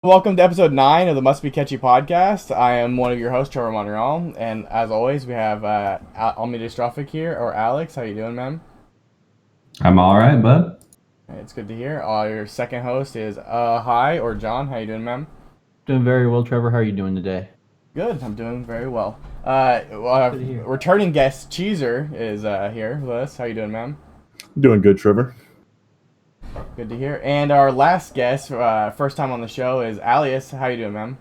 Welcome to episode 9 of the Must Be Catchy podcast. I am one of your hosts, Trevor Monreal, and as always, we have Almidastrophic here, or Alex. How you doing, man? I'm all right, bud. It's good to hear. Your second host is Hi, or John. How you doing, man? Doing very well, Trevor. How are you doing today? Good. I'm doing very well. Good to hear. Returning guest Cheeser is here with us. How you doing, man? Doing good, Trevor. Good to hear. And our last guest, first time on the show, is Alias. How you doing, man?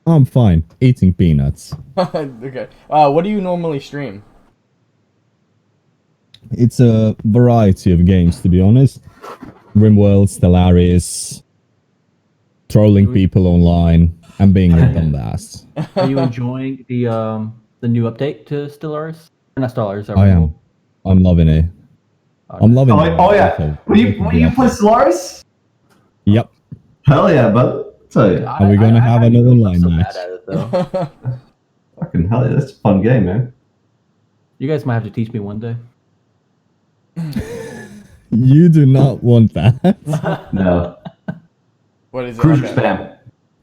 I'm fine. Eating peanuts. Okay. What do you normally stream? It's a variety of games, to be honest. RimWorld, Stellaris, trolling people online, and being a dumbass. Are you enjoying the new update to Stellaris? Or not Stellaris. I am. I'm loving it. I'm loving it. Oh yeah. Will you play Stellaris? Yep. Hell yeah, bud. Tell you. Are we gonna have another online match? Bad at it, though. Fucking hell yeah, that's a fun game, man. You guys might have to teach me one day. You do not want that. No. What is it? Cruiser Okay. spam.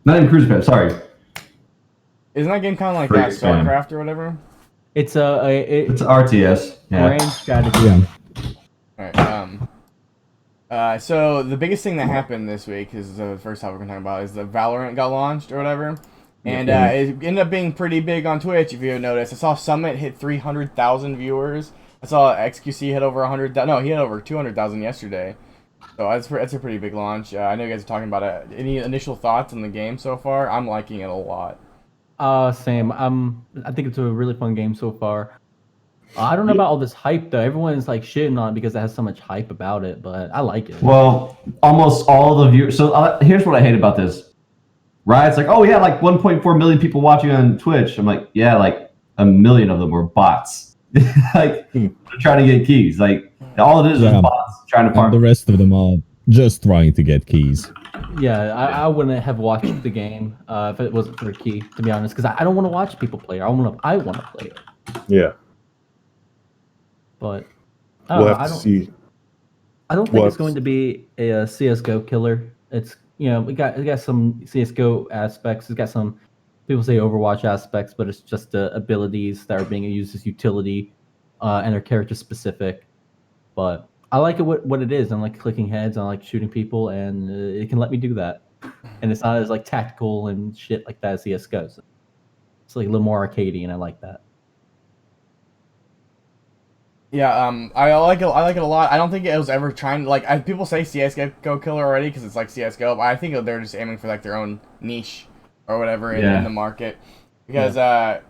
Not even cruiser spam, sorry. Isn't that game kind of like Free spam. StarCraft or whatever? It's It's RTS. Yeah. range strategy. Yeah. Alright, so the biggest thing that happened this week is the first topic we're talking about is the Valorant got launched or whatever. And it ended up being pretty big on Twitch, if you noticed. I saw Summit hit 300,000 viewers. I saw XQC hit over 100,000. No, he hit over 200,000 yesterday. So that's a pretty big launch. I know you guys are talking about it. Any initial thoughts on the game so far? I'm liking it a lot. Same. I think it's a really fun game so far. I don't know about all this hype though. Everyone's like shitting on it because it has so much hype about it, but I like it. Well, almost all the viewers. So here's what I hate about this. Riot's like, oh yeah, like 1.4 million people watching on Twitch. I'm like, yeah, like 1 million of them were bots. Like they're trying to get keys. Like all it is bots trying to farm. And the rest of them are just trying to get keys. Yeah, I wouldn't have watched the game if it wasn't for a key, to be honest, because I don't want to watch people play it. I want to play it. Yeah, But we'll have to see. I don't think Well, it's going to be a CS:GO killer. It's we got some CS:GO aspects. It's got some people say Overwatch aspects, but it's just the abilities that are being used as utility, and they're character specific. But I like it what it is. I like clicking heads. I like shooting people, and it can let me do that. And it's not as like tactical and shit like that as CS:GO. So it's like a little more arcadey, and I like that. Yeah, I like it. I like it a lot. I don't think it was ever trying to people say CS:GO killer already because it's like CS:GO, but I think they're just aiming for like their own niche or whatever in the market. Because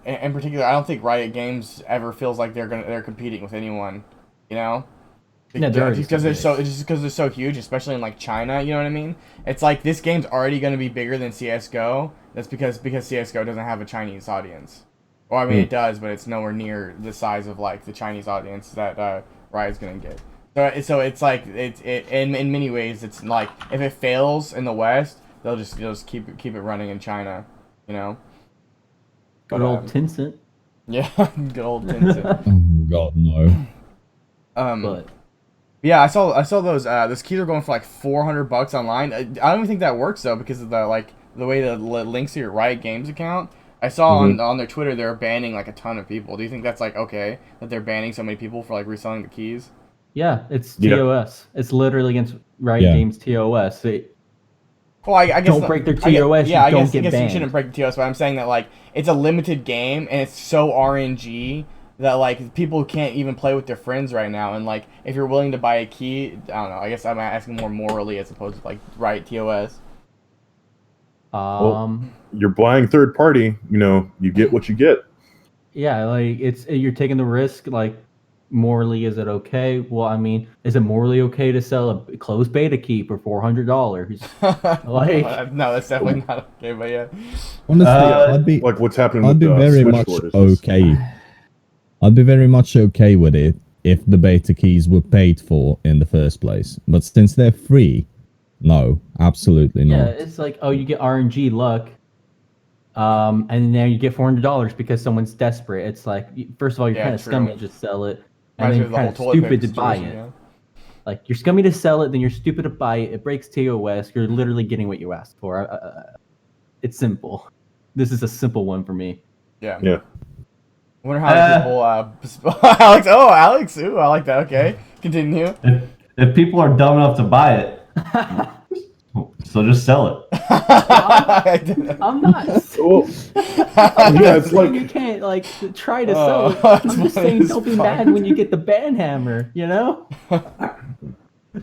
in particular, I don't think Riot Games ever feels like they're competing with anyone, you know. Yeah, because they're so huge, especially in like China. You know what I mean? It's like this game's already going to be bigger than CS:GO. That's because CS:GO doesn't have a Chinese audience. Well, I mean, it does, but it's nowhere near the size of like the Chinese audience that Riot's gonna get. So it's like in many ways it's like if it fails in the West, they'll just keep it running in China, you know. Good old Tencent. Yeah, good old Tencent. Oh God, no. But Yeah, I saw those keys are going for like $400 online. I don't even think that works though because of the way the links to your Riot Games account. I saw on their Twitter they're banning like a ton of people. Do you think that's like okay that they're banning so many people for like reselling the keys? yeah, it's TOS. It's literally against Riot Games TOS. Well, I guess don't break their TOS. I don't guess get you banned. shouldn't break the TOS, but I'm saying that like it's a limited game and it's so RNG that like people can't even play with their friends right now. And like if you're willing to buy a key, I don't know. I guess I'm asking more morally as opposed to like Riot TOS. Well, you're buying third party. You know, you get what you get. Yeah, like you're taking the risk. Like morally, is it okay? Well, I mean, is it morally okay to sell a closed beta key for $400? Like, no, that's definitely not okay. But yeah, Honestly, I'd be Like what's happening I'd with be very Switch much shortages. okay. I'd be very much okay with it if the beta keys were paid for in the first place. But since they're free, no, absolutely yeah, not. it's like, oh, you get RNG luck, and now you get $400 because someone's desperate. It's like, first of all, you're kind of true. scummy to just sell it, and Reminds me then of you're the kind whole of toilet stupid paper to buy situation, it. yeah. Like you're scummy to sell it, then you're stupid to buy it. It breaks TOS. You're literally getting what you asked for. It's simple. This is a simple one for me. Yeah. Yeah. I wonder how people. Alex. Oh, Alex. Ooh, I like that. Okay, continue. If people are dumb enough to buy it, so just sell it. I'm not. Well, I'm yeah, not it's saying like you can't like try to sell it. that's I'm just funny saying as don't be fuck. mad when you get the ban hammer. You know,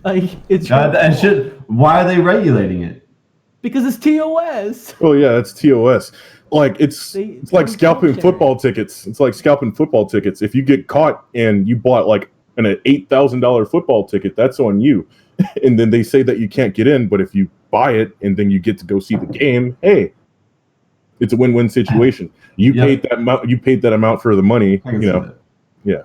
like it's Why are they regulating it? because it's TOS. oh yeah, that's TOS. Like it's They- like they scalping don't football tickets. It's like scalping football tickets. If you get caught and you bought like an $8,000 football ticket, that's on you. And then they say that you can't get in, but if you buy it and then you get to go see the game, hey, it's a win-win situation. You Yep. paid that amount. You paid that amount for the money. I can You see know. that. Yeah.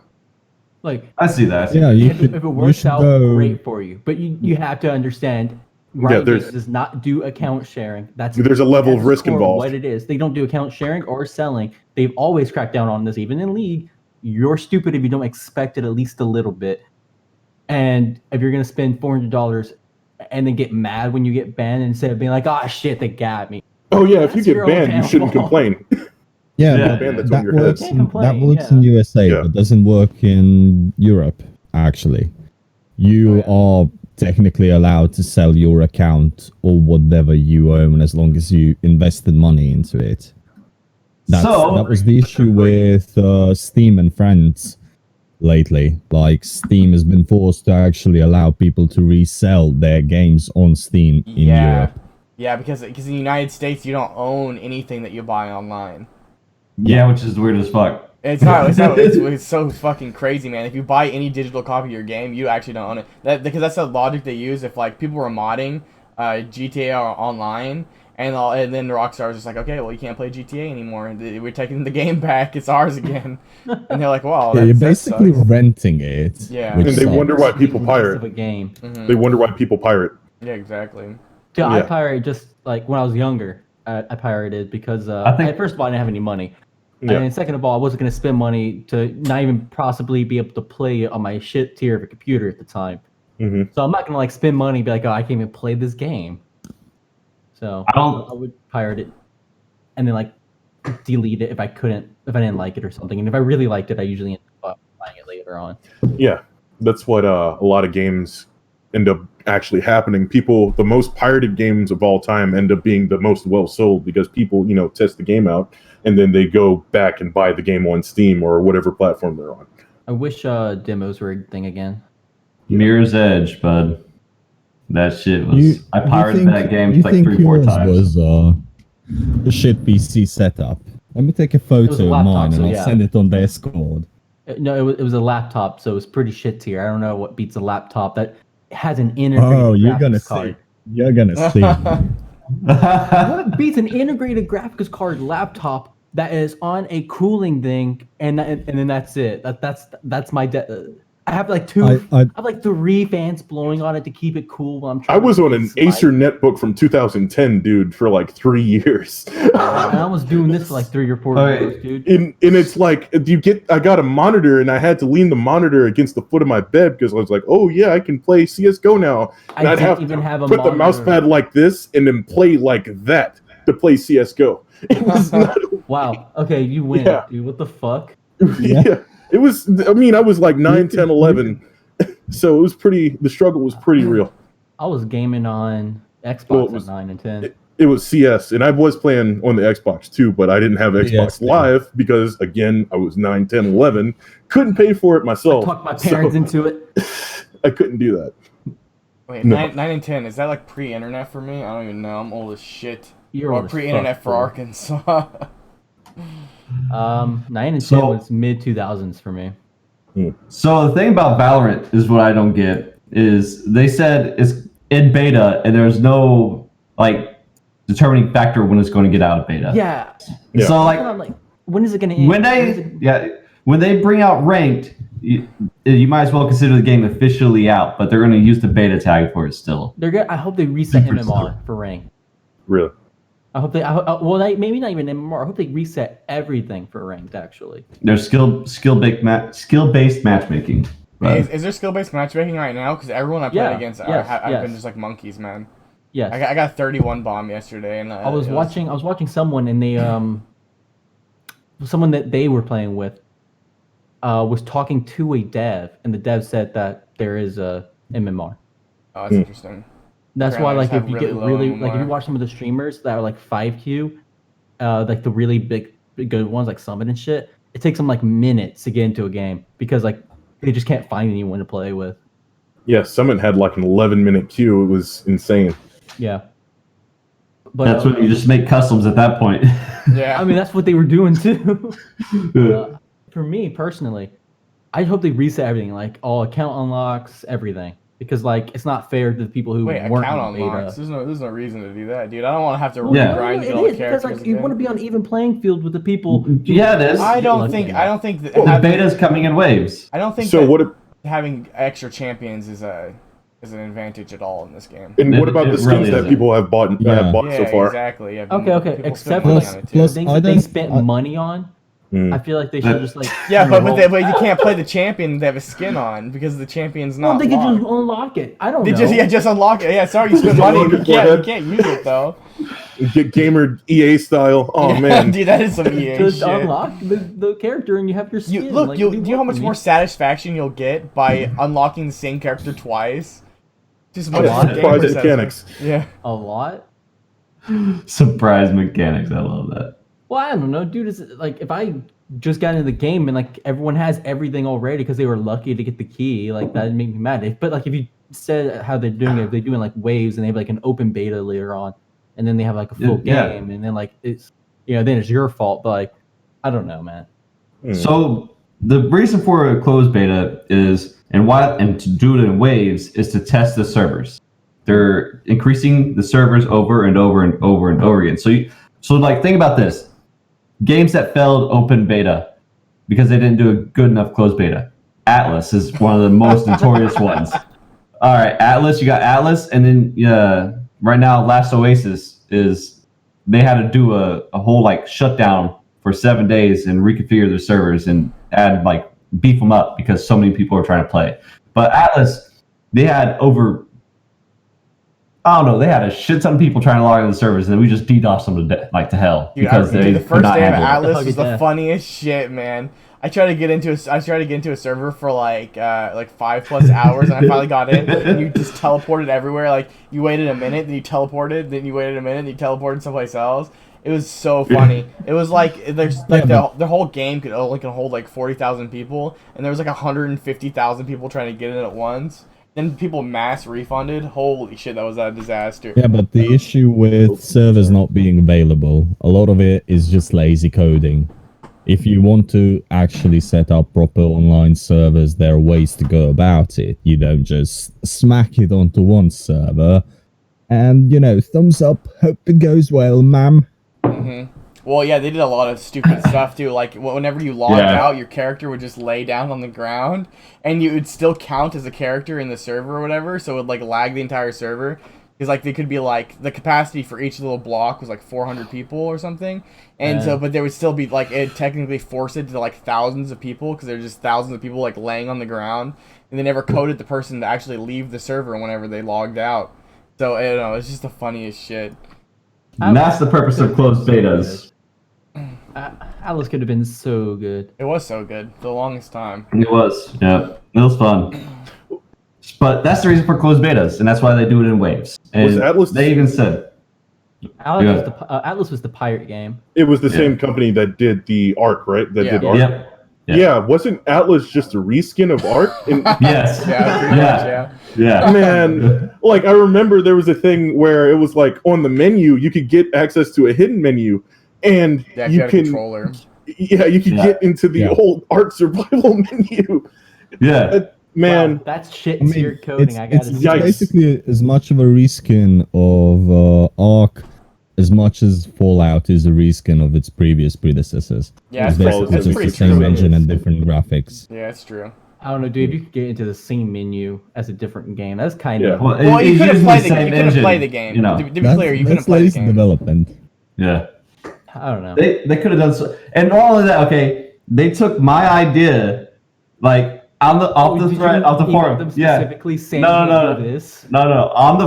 Like I see that. Yeah, you if should, it you works should out, go. great for you. But you have to understand. Riot there's- Games does not do account sharing. That's There's a level at of the risk core involved. What it is, they don't do account sharing or selling. They've always cracked down on this, even in League. You're stupid if you don't expect it at least a little bit. And if you're gonna spend $400 and then get mad when you get banned instead of being like, "Oh shit, they got me." Oh yeah, if you That's get your own banned, you shouldn't downfall. complain. Yeah, Yeah, but man, that's on that your head. works. Can't In, complain, that works yeah. in USA, Yeah. but doesn't work in Europe. Actually, you are technically allowed to sell your account or whatever you own as long as you invested money into it. That was the issue with Steam and Friends lately. Like Steam has been forced to actually allow people to resell their games on Steam in Europe. Yeah, because in the United States you don't own anything that you buy online. Yeah, which is weird as fuck. It's so fucking crazy, man. If you buy any digital copy of your game, you actually don't own it. Because that's the logic they use. If like people were modding GTA online, and then Rockstar was just like, okay, well you can't play GTA anymore, and we're taking the game back. It's ours again. And they're like, wow, Yeah, you're that basically sucks. renting it. Yeah. which And they sucks. wonder why people Of pirate. a game. Mhm. They wonder why people pirate. Yeah, exactly. Dude, I Yeah. pirated just like when I was younger. I pirated because I think- first of all I didn't have any money, Yeah. and second of all I wasn't going to spend money to not even possibly be able to play on my shit tier of a computer at the time. hmm So I'm not going to like spend money and be like, oh, I can't even play this game. So I would pirate it, and then like delete it if I didn't like it or something. And if I really liked it, I usually end up buying it later on. Yeah, that's what a lot of games end up actually happening. People, the most pirated games of all time end up being the most well sold because people, test the game out and then they go back and buy the game on Steam or whatever platform they're on. I wish demos were a thing again. Mirror's Edge, bud. That shit was. I you pirated think- that game you like think 3-4 yours times. was a shit PC setup. Let me take a was a photo of laptop, mine so and I'll yeah. send it on Discord. No, it was a laptop, so it was pretty shit tier. I don't know what beats a laptop that has an integrated Oh, you're gonna graphics card. see. You're gonna see. What beats an integrated graphics card laptop that is on a cooling thing, and then that's it. That's my. I have like I have like 3 fans blowing on it to keep it cool while I'm trying. I was on an slide. Acer netbook from 2010, dude, for like 3 years. I was doing this for like 3 or 4 Okay. years, dude. And it's like I got a monitor and I had to lean the monitor against the foot of my bed because I was like, oh yeah, I can play CS:GO now. And I I'd didn't have even to have a put the mouse monitor. pad like this and then play like that to play CS:GO. It was not, Wow. Okay, you win, Yeah. dude. What the fuck? yeah. It was, I mean, I was like 9, 10, 11. So it was the struggle was pretty real. I was gaming on Xbox Well, it was- at 9 and 10. It was CS, and I was playing on the Xbox too, but I didn't have Xbox PS2. Live because, again, I was 9, 10, 11. Couldn't pay for it myself. Talked my parents so into it. I couldn't do that. Wait, No. 9 and 10, is that like pre-internet for me? I don't even know. I'm old as shit. You're Or old as pre-internet fuck, for dude. Arkansas. 9 and 10 So- was mid 2000s for me. So the thing about Valorant is what I don't get is they said it's in beta and there's no like determining factor when it's going to get out of beta. Yeah. Yeah. So like I'm like, when is it gonna end? when they bring out ranked, you might as well consider the game officially out, but they're going to use the beta tag for it still. They're gonna. I hope they reset Super MMR slow. for rank. Really. I hope they. Maybe not even MMR. I hope they reset everything for ranked. Actually, There's skill based matchmaking. Hey, is there skill-based matchmaking right now? Because everyone I played against, I've been just like monkeys, man. Yes. I got 31 bomb yesterday, and I was watching someone, and they someone that they were playing with was talking to a dev, and the dev said that there is a MMR. Oh, that's interesting. That's Apparently why, I like, just if you have get really really low like, if you MMR. watch some of the streamers that are like 5Q, like the really big good ones like Summit and shit, it takes them like minutes to get into a game because like they just can't find anyone to play with. Yeah, Summit had like an 11-minute queue. It was insane. Yeah. But That's when you just make customs at that point. Yeah. I mean, that's what they were doing too. For me personally, I hope they reset everything, like all account unlocks, everything, because like it's not fair to the people who Wait, weren't account in beta. unlocks? There's no reason to do that, dude. I don't want to have to Yeah. grind No, get it all the is, because characters like you want to be on even playing field with the people. Yeah, it is. I don't Like, think that The having, beta's coming in waves. I don't think So that what? having extra champions is an advantage at all in this game. And what about It the skins really that isn't. people have bought Yeah. so far? Exactly. Yeah, Okay. people Except spend for money like on it, too. the plus, things I that they don't- spent I- money on. Mm. I feel like they should just like Yeah, spend but the whole- you can't play the champion they have a skin on because the champion's well, not they could just locked. unlock it. I don't They know. just unlock it. Yeah, sorry, you spend Just money. unlock You it, can't use it though. Get gamer EA style. Oh Yeah, man, dude, that is some EA Just shit. unlock the character and you have your skin. Look, like, do what you know how want much from more me? satisfaction you'll get by unlocking the same character twice? Just A lot. surprise mechanics. Yeah. A lot. Surprise mechanics. I love that. Well, I don't know, dude. It's like if I just got into the game and like everyone has everything already because they were lucky to get the key, like that'd make me mad. But like if you said how they're doing it, if they're doing like waves and they have like an open beta later on, and then they have like a full Yeah. game, and then like it's then it's your fault. But like I don't know, man. So the reason for a closed beta is, and to do it in waves is to test the servers. They're increasing the servers over and over and over and over again. So like think about this: games that failed open beta because they didn't do a good enough closed beta. Atlas is one of the most notorious ones. All right, Atlas, you got Atlas, and then right now Last Oasis is they had to do a whole like shutdown for 7 days and reconfigure their servers and add like beef them up because so many people are trying to play. But Atlas, they had they had a shit ton of people trying to log into the servers, and then we just DDoS them to hell Dude, because they the could first not day of handle it. Atlas Hug was it the down. funniest shit, man. I tried to get into a server for like 5+ hours, and I finally got in. And you just teleported everywhere. Like you waited a minute, then you teleported, then you waited a minute, then you teleported someplace else. It was so funny. It was like there's like the whole game could only hold like 40,000 people, and there was like 150,000 people trying to get in at once. Then people mass refunded. Holy shit, that was a disaster. Yeah, but the issue with servers not being available, a lot of it is just lazy coding. If you want to actually set up proper online servers, there are ways to go about it. You don't just smack it onto one server and, thumbs up, hope it goes well, ma'am. Well, yeah, they did a lot of stupid stuff too. Like whenever you logged Yeah. out, your character would just lay down on the ground, and you would still count as a character in the server or whatever. So it would like lag the entire server because like they could be like the capacity for each little block was like 400 people or something, and so but there would still be like it technically forced it to like thousands of people because there's just thousands of people like laying on the ground, and they never coded the person to actually leave the server whenever they logged out. So I don't know, it's just the funniest shit. And that's the purpose of closed betas. Atlas could have been so good. It was so good for the longest time. It was, yeah, it was fun. But that's the reason for closed betas, and that's why they do it in waves. And Was Atlas- they even said, Atlas was the pirate game. It was the same company that did the Ark, right? That Yeah. did Ark. yep. Yeah, wasn't Atlas just a reskin of Ark? And Yes. Yeah, pretty much, yeah. Yeah. man, like I remember there was a thing where it was like on the menu you could get access to a hidden menu, and Yeah, if you had a can controller. you could Yeah. get into the Yeah. old Ark survival menu. Yeah. Man, Wow, that's shit I mean, tier coding. it's, I gotta it's say. Yikes. basically as much of a reskin of Ark as much as Fallout is a reskin of its previous predecessors. Yeah, It's that's basically pretty, that's just pretty the same true. engine and different graphics. Yeah, it's true. I don't know, dude. If you could get into the same menu as a different game, that's kind Yeah. of Well, you it's couldn't using play the the same you couldn't engine, play the game. you know. To be clear, you couldn't That's play the lazy game. development. Yeah. I don't know. They could have done so, and all of that. Okay, they took my idea, like off the thread, off the forum. Them Yeah. specifically saying No. this. No. On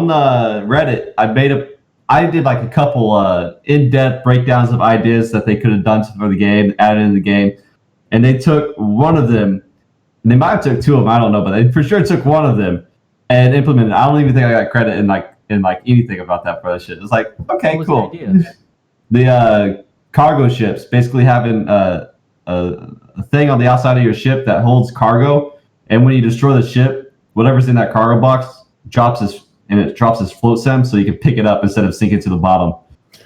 the Reddit, I did like a couple in-depth breakdowns of ideas that they could have done for the game, added in the game, and they took one of them, and they might have took two of them. I don't know, but they for sure took one of them and implemented. I don't even think I got credit in anything about that for that shit. It's like, okay, What was cool. the idea? The cargo ships basically having a thing on the outside of your ship that holds cargo, and when you destroy the ship, whatever's in that cargo box drops as float sim, so you can pick it up instead of sinking to the bottom.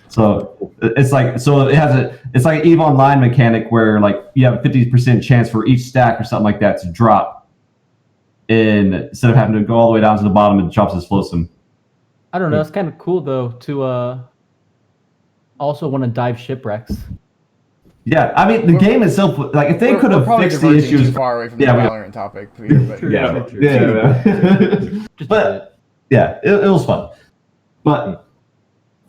So it's like an EVE Online mechanic where like you have a 50% chance for each stack or something like that to drop, instead of having to go all the way down to the bottom, and drops as float sim. I don't know. It's kind of cool though to also want to dive shipwrecks. Yeah, I mean the game itself, like if they could have fixed the issues. Too far away from the Valorant topic here, but But yeah, it was fun. But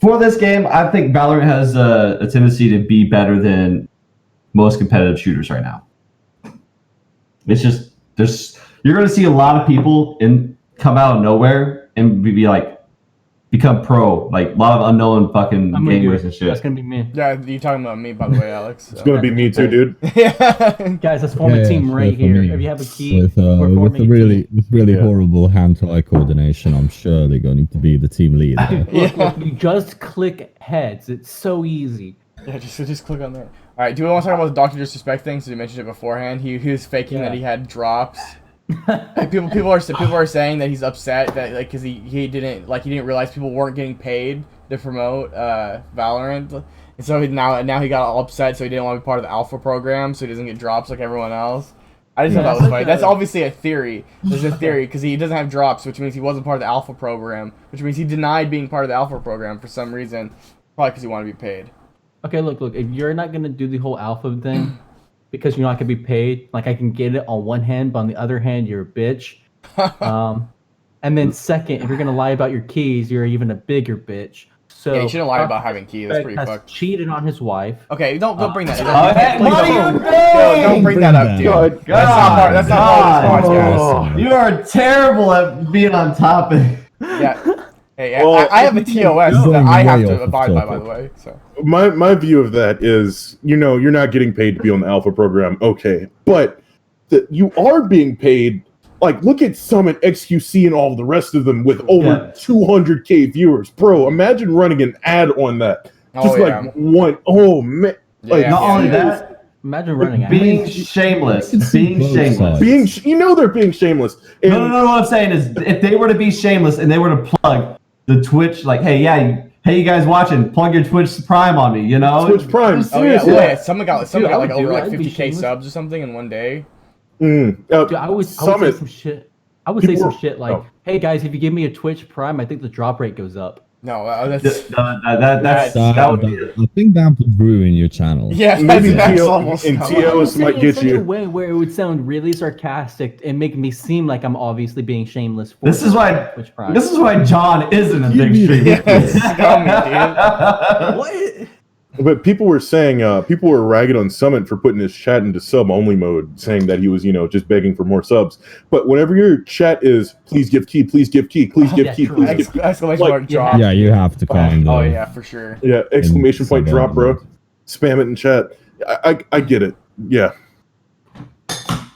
for this game, I think Valorant has a tendency to be better than most competitive shooters right now. It's just you're going to see a lot of people come out of nowhere and be like become pro, like a lot of unknown fucking gamers and shit. That's gonna be me. Yeah, you talking about me, by the way, Alex. It's gonna be me too, dude. Yeah. Guys, let's form a team right here. If you have a key, with really horrible hand-eye coordination, I'm surely going to be the team leader. Look, you just click heads. It's so easy. Yeah, just click on that. All right, do we want to talk about the Doctor Disrespect thing? So you mentioned it beforehand. He was faking that he had drops. Like, people are saying that he's upset that because he didn't realize people weren't getting paid to promote Valorant, and so now he got all upset, so he didn't want to be part of the alpha program, so he doesn't get drops like everyone else. I just thought that was funny. That's obviously a theory. There's a theory because he doesn't have drops, which means he wasn't part of the alpha program, which means he denied being part of the alpha program for some reason, probably because he wanted to be paid. Okay, look. If you're not gonna do the whole alpha thing, because you're not gonna be paid, like I can get it on one hand, but on the other hand, you're a bitch. And then second, if you're gonna lie about your keys, you're even a bigger bitch. So Yeah, you shouldn't lie about having keys. That's pretty has fucked. cheated on his wife. Okay, don't bring that. What are you doing? Don't bring that up, dude. That's not part of this podcast. You are terrible at being on topic. Yeah. Hey, Well, I have a TOS that I have to abide by the way. So My view of that is, you're not getting paid to be on the alpha program, okay, but you are being paid. Like, look at Summit, XQC, and all the rest of them with over 200K viewers. Bro, imagine running an ad on that. Just one. Oh man. Like, not only that, Imagine running being shameless. Being shameless. They're being shameless. And No. What I'm saying is, if they were to be shameless and they were to plug the Twitch, like, hey, you guys watching, plug your Twitch Prime on me, Twitch Prime. Oh yeah, someone got like Dude, over like I'd be 50K shameless. subs or something in one day. Dude, I would say Summit. some shit. I would say some shit like, "Hey guys, if you give me a Twitch Prime, I think the drop rate goes up." No, that's that would be I think that would ruin your channel. yeah. Maybe That's next TO level and stuff. TOs might get in a you. way where it would sound really sarcastic and make me seem like I'm obviously being shameless. For This is why Twitch Prime. John isn't a big streamer. Yes, scummy, dude. What? But people were ragging on Summit for putting his chat into sub-only mode, saying that he was, just begging for more subs. But whenever your chat is, please give key, please give key, please give key, please give key. Exclamation mark drop. Yeah, you have to kind of. Oh yeah, for sure. Yeah, exclamation point sub-only drop, bro. mode. Spam it in chat. I get it. Yeah.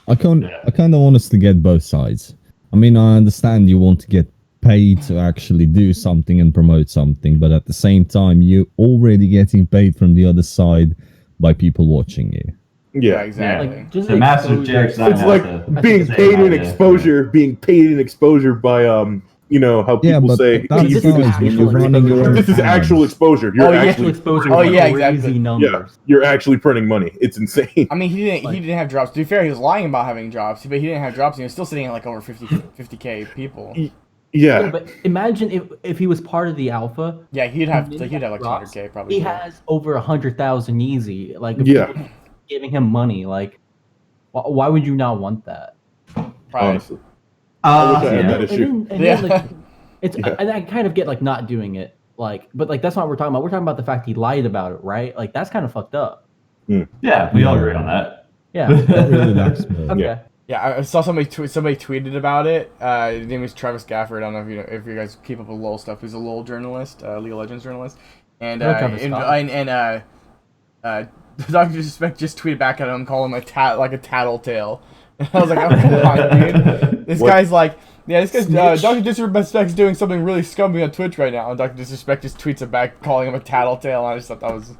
I kind of want us to get both sides. I mean, I understand you want to get paid to actually do something and promote something, but at the same time, you're already getting paid from the other side by people watching you. Yeah, exactly. Like, just The master exposure. Jake's It's like being paid in exposure, by how people say that's you do this. when you're running your own This is actual channels. exposure. You're actually exposure. Oh, yeah, crazy exactly. numbers. you're actually printing money. It's insane. I mean, he didn't have drops. To be fair, he was lying about having drops, but he didn't have drops. And he was still sitting at like over 50K people. Yeah, Yeah. but imagine if he was part of the alpha. Yeah, he'd have like drops. 200K probably. He has over 100,000 easy. Like, if Yeah. people giving him money. Like, why would you not want that? Probably. Honestly. I wish I had that issue. And then, like, it's and I kind of get like not doing it. Like, but like that's not what we're talking about. We're talking about the fact he lied about it, right? Like that's kind of fucked up. Yeah, we all agree on that. Yeah. Not really that small. Okay. Yeah. Yeah, I saw somebody tweeted about it. His name is Travis Gafford. I don't know if you guys keep up with LoL stuff. He's a LoL journalist, League of Legends journalist, and I know Travis Scott. Dr. Disrespect just tweeted back at him, calling him a tattletale. And I was like, oh come on, dude. This guy's like, yeah, this guy's Dr. Disrespect's doing something really scummy on Twitch right now, and Dr. Disrespect just tweets it back, calling him a tattletale. And I just thought that was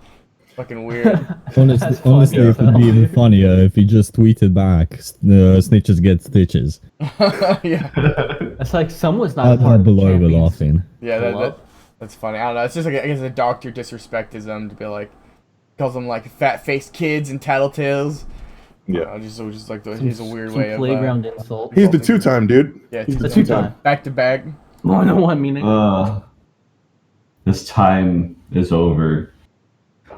fucking weird. Honestly, it would be even funnier if he just tweeted back, snitches get stitches. Yeah. It's like someone's not part I'd of be the over champions. laughing. Yeah, that's funny. I don't know. It's just like I guess a Dr. Disrespectism to be like, calls them like fat-faced kids and tattletales. Yeah. Just like he's a weird Some way of playground insult. He's the two-time dude. Yeah, He's the two-time. back to back. More than one meaning. This time is over.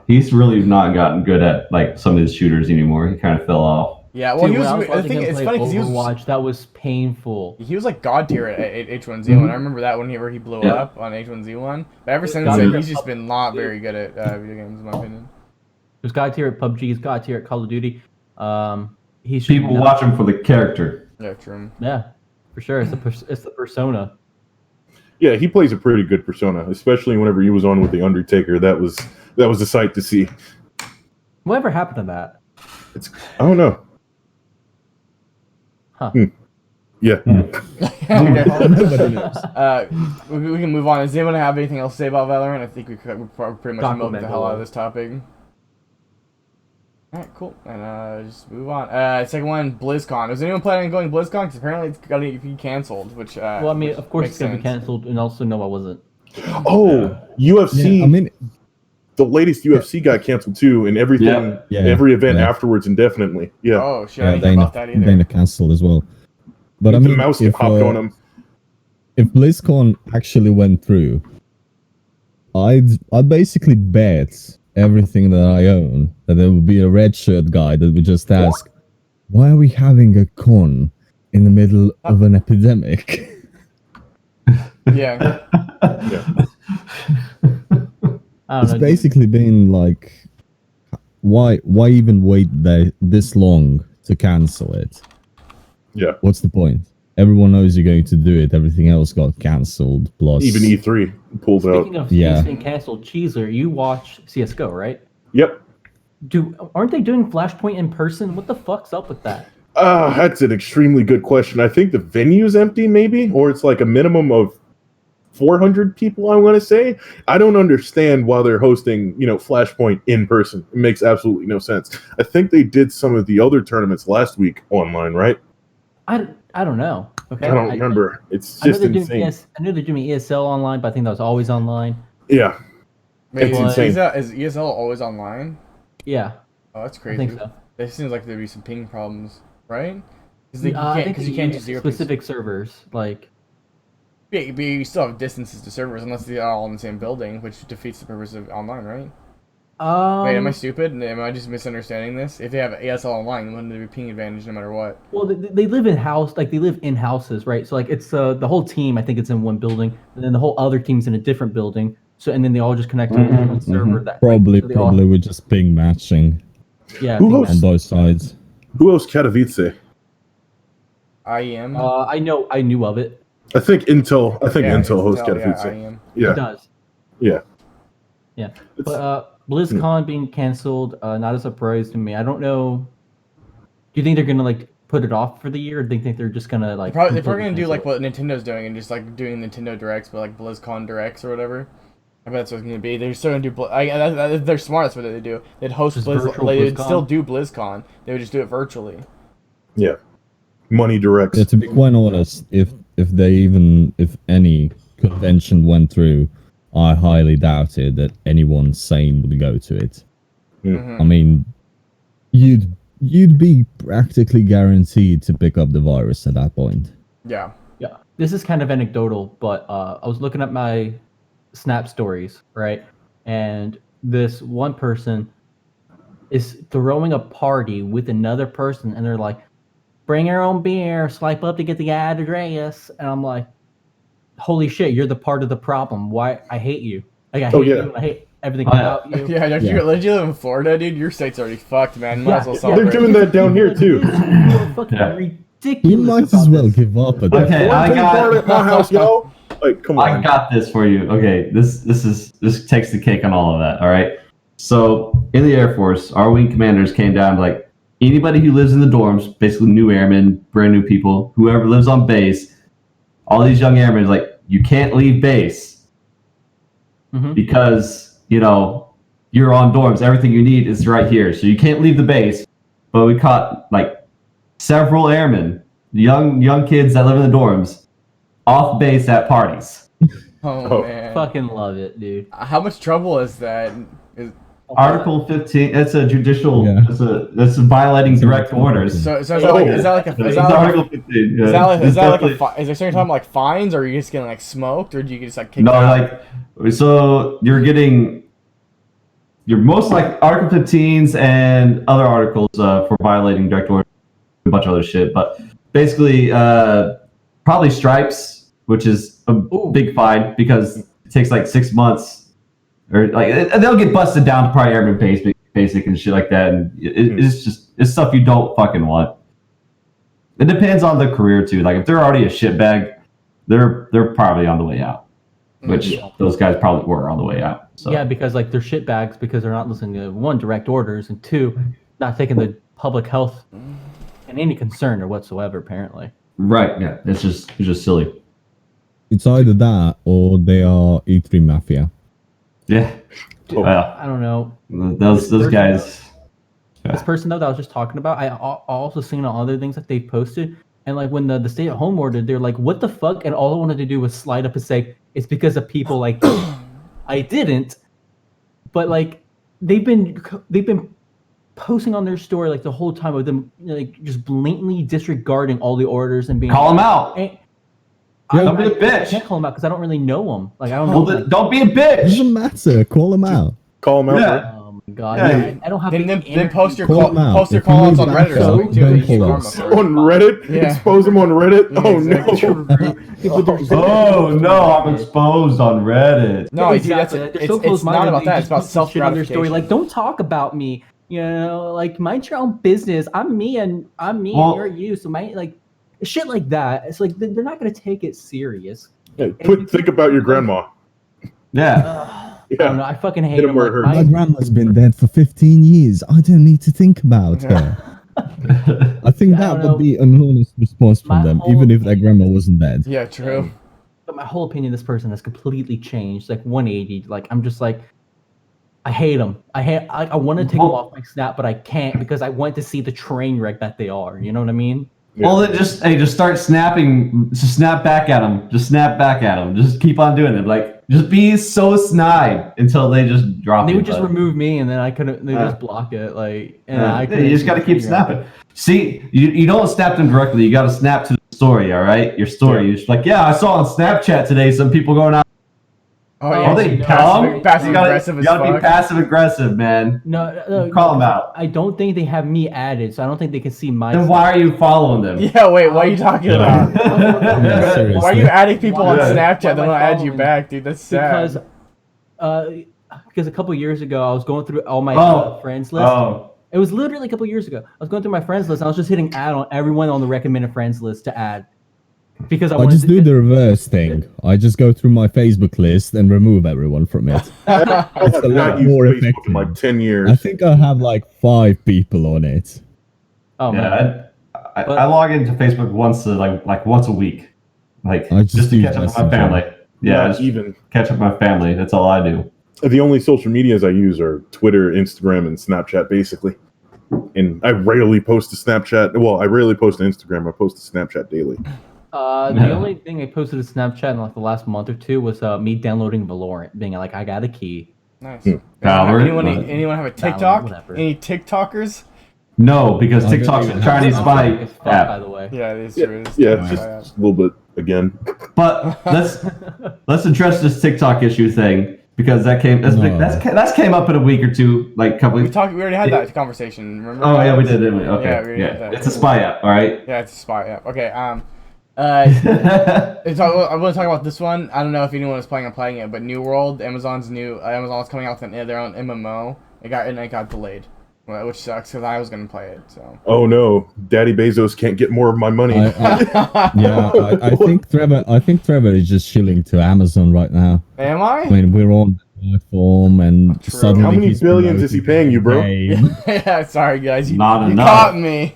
He's really not gotten good at like some of his shooters anymore. He kind of fell off. Yeah, well, Dude, he was. when I was I watching think him it's play funny because Overwatch, that was painful. he was like god tier at H1Z1. I remember that where he blew up on H1Z1. But ever since then, he's just been not very good at video games, in my opinion. There's God tier at PUBG. He's God tier at Call of Duty. He's People watch him for the character. Yeah, true. Yeah, for sure. It's the persona. Yeah, he plays a pretty good persona, especially whenever he was on with the Undertaker. That was a sight to see. Whatever happened to that? I don't know. Huh. Yeah. Nobody knows. We can move on. Does anyone have anything else to say about Valorant? I think we pretty much milked the hell out of this topic. Alright, cool. And just move on. Second one, BlizzCon. Was anyone planning on going BlizzCon? Because apparently it's going to be canceled, which Well, I mean, of course it's going to be canceled, and also no, I wasn't. Oh, UFC. Yeah, I mean, the latest UFC got canceled too, and everything, every event afterwards indefinitely. Yeah. Oh shit! I didn't know about that either. Dana canceled as well. But I The mean, mouse if, hopped on him. if BlizzCon actually went through, I'd basically bet everything that I own that there would be a red shirt guy that would just ask, "Why are we having a con in the middle of an epidemic?" Yeah. It's basically been like, why even wait this long to cancel it? Yeah. What's the point? Everyone knows you're going to do it. Everything else got cancelled. Plus, Even E3 pulled out. Speaking of Yeah. being canceled, Cheezer, you watch CS:GO, right? Yep. Aren't they doing Flashpoint in person? What the fuck's up with that? That's an extremely good question. I think the venue's empty, maybe, or it's like a minimum of 400 people, I want to say. I don't understand why they're hosting, Flashpoint in person. It makes absolutely no sense. I think they did some of the other tournaments last week online, right? I don't know. Okay. I don't remember. It's just insane. I knew they're doing ESL online, but I think that was always online. Yeah. Wait, It's insane. Is ESL always online? Yeah. Oh, that's crazy. I think so. It seems like there'd be some ping problems, right? I think Because you can't do use zero specific servers. Like, Yeah, but you still have distances to servers unless they're all in the same building, which defeats the purpose of online, right? Wait, am I stupid? Am I just misunderstanding this? If they have ASL online, wouldn't there be ping advantage no matter what? well, they live in house, like they live in houses, right? So like it's the whole team. I think it's in one building, and then the whole other team's in a different building. So and then they all just connect to one server. That probably so they all- we're just ping matching yeah. Who ping hosts- on both sides. Who else Katowice? IEM? I knew of it. I think Intel hosts Yeah, Katowice. IEM. It Yeah. does. Yeah. Yeah. But BlizzCon being canceled, not a surprise to me. I don't know. Do you think they're gonna like put it off for the year, or do you think they're just gonna like? They're probably gonna do cancel like it? what Nintendo's doing and just like doing Nintendo Directs, but like BlizzCon Directs or whatever. I bet that's what it's gonna be. They're still gonna do. They're smart. That's what they do. They'd host Just Blizz. virtual They'd BlizzCon? still do BlizzCon. They would just do it virtually. Yeah. Money directs. Yeah, to be quite honest, if any convention went through, I highly doubted that anyone sane would go to it. Mm-hmm. I mean, you'd be practically guaranteed to pick up the virus at that point. Yeah. Yeah, this is kind of anecdotal, but I was looking at my Snap stories, right? And this one person is throwing a party with another person, and they're like, "Bring your own beer, swipe up to get the address." And I'm like, "Holy shit, you're the part of the problem. Why I hate you? Like I hate Oh, yeah. you. everything Oh, yeah. about you. Yeah, don't Yeah. you live in Florida, dude? Your state's already fucked, man. Might as well Yeah, celebrate. They're doing that down here too. You're fucking Yeah. ridiculous. You might as about well this. give up at Okay, that. I Quarantine got- party at my house, y'all. Like, come I on. got this for you. Okay, this takes the cake on all of that. All right. So in the Air Force, our wing commanders came down to like anybody who lives in the dorms, basically new airmen, brand new people, whoever lives on base. All these young airmen, like you can't leave base because you're on dorms. Everything you need is right here, so you can't leave the base. But we caught like several airmen, young kids that live in the dorms, off base at parties. Oh, man. Fucking love it, dude. How much trouble is that? Article 15. It's a judicial. Yeah. It's violating direct orders. So is that like a It's Article 15. Yeah. is that like It's a definitely- is there something talking like fines, or are you just getting like smoked, or do you just like kicked No, out? like so you're most like Article 15s and other articles for violating direct orders, a bunch of other shit. But basically, probably stripes, which is a big fine because it takes like 6 months. Or like they'll get busted down to probably airman basic and shit like that, and it's stuff you don't fucking want. It depends on the career too. Like if they're already a shitbag, they're probably on the way out, which those guys probably were on the way out. So Yeah, because like they're shitbags because they're not listening to one, direct orders, and two, not taking the public health and any concern or whatsoever. Apparently, right, yeah, it's just silly. It's either that or they are E3 Mafia. Yeah, well, I don't know. those guys. This person though that I was just talking about, I also seen on other things that they posted, and like when the stay-at-home order, they're like, "What the fuck?" And all I wanted to do was slide up and say, "It's because of people like I didn't." But like they've been posting on their story like the whole time of them like just blatantly disregarding all the orders and being Call them out. And Don't be a I bitch. can't call them out because I don't really know them. Like I don't know. Well, Like, don't be a bitch. Doesn't matter. Call them out. Call them out. Yeah. bro. oh my god, Yeah. I don't have. Then the then post your Call them out. post your If you call outs need on Reddit or backup, something too. don't You should call karma us. for it. On Reddit? Yeah. Expose them on Reddit? Yeah, Oh, exactly. no. Oh no, I'm exposed on Reddit. No, dude, exactly. that's Like, they're it's, so it's close-minded, not about they that. just It's about put some shit on their story. self-gratification. Like, don't talk about me. You know, like mind your own business. I'm me and Well- you're you. So my like shit like that. It's like they're not gonna take it serious. Hey, think about your grandma. Yeah. I don't know. I fucking hate Hit 'em them. where it Like, hurts. My grandma's been dead for 15 years. I don't need to think about her. I think I that don't know. would be an honest response from My them, whole even if their opinion- grandma wasn't dead. Yeah, true. but my whole opinion of this person has completely changed. Like 180. Like I'm just like, I hate them. I want to take them off my snap, but I can't because I want to see the train wreck that they are. You know what I mean? Well, then just start snapping. Just snap back at them. Just snap back at them. Just keep on doing it. Like, just be so snide until they just drop. They it, would just but- remove me, and then I couldn't. They Yeah. just block it. Like, and Yeah, I you couldn't just got to keep figure out- snapping. See, you don't snap them directly. You got to snap to the story. All right, your story. You're just like, yeah, I saw on Snapchat today some people going out. Oh Oh, yeah, they no. dumb. passive You gotta, aggressive you as gotta be fuck. passive aggressive, man. No, Call 'em out. I don't think they have me added, so I don't think they can see my. Then why are you following them? Yeah, wait, what are you talking about? Yeah, seriously. Why are you adding people on Yeah. Snapchat? Why They am don't I add you following? back, dude. That's sad. Because a couple years ago I was going through all my friends list. Oh, It was literally a couple years ago. I was going through my friends list. And I was just hitting add on everyone on the recommended friends list to add because I I wanted just to do the reverse thing. I just go through my Facebook list and remove everyone from it. I have a not lot used more Facebook effective. in like 10 I years. think I have like 5 people on it. Oh man. yeah. I But- log into Facebook once once a week, like I just just to use catch up with my Messenger. family. Yeah, Not just even. catch up with my family. That's all I do. The only social medias I use are Twitter, Instagram, and Snapchat, basically. And I rarely post to Snapchat. Well, I rarely post to Instagram. I post to Snapchat daily. The Yeah. only thing I posted to Snapchat in like the last month or two was me downloading Valorant, being like, I got a key. Nice. Valorant, Anyone have a TikTok? whatever. Any TikTokers? No, because I don't TikTok's even a Chinese Sounds spy like as fuck, by app. the way. Yeah, it is Yeah, true. yeah, it's just a little bit again. But let's address this TikTok issue thing because that's came up in a week or two, like a couple. We already had that conversation. Remember? Oh yeah, we did, didn't we? Okay, Yeah, we already did that. It's a spy app, all right. Yeah, it's a spy app. Okay. I want to talk about this one. I don't know if anyone is planning on playing it, but New World, Amazon's coming out with their own MMO. It got delayed, which sucks because I was gonna play it. So. Oh no, Daddy Bezos can't get more of my money. I think Trevor is just shilling to Amazon right now. Am I? I mean, we're on the platform, and True. suddenly How many he's billions is he paying you, bro? Yeah, sorry guys, you Not enough. caught me.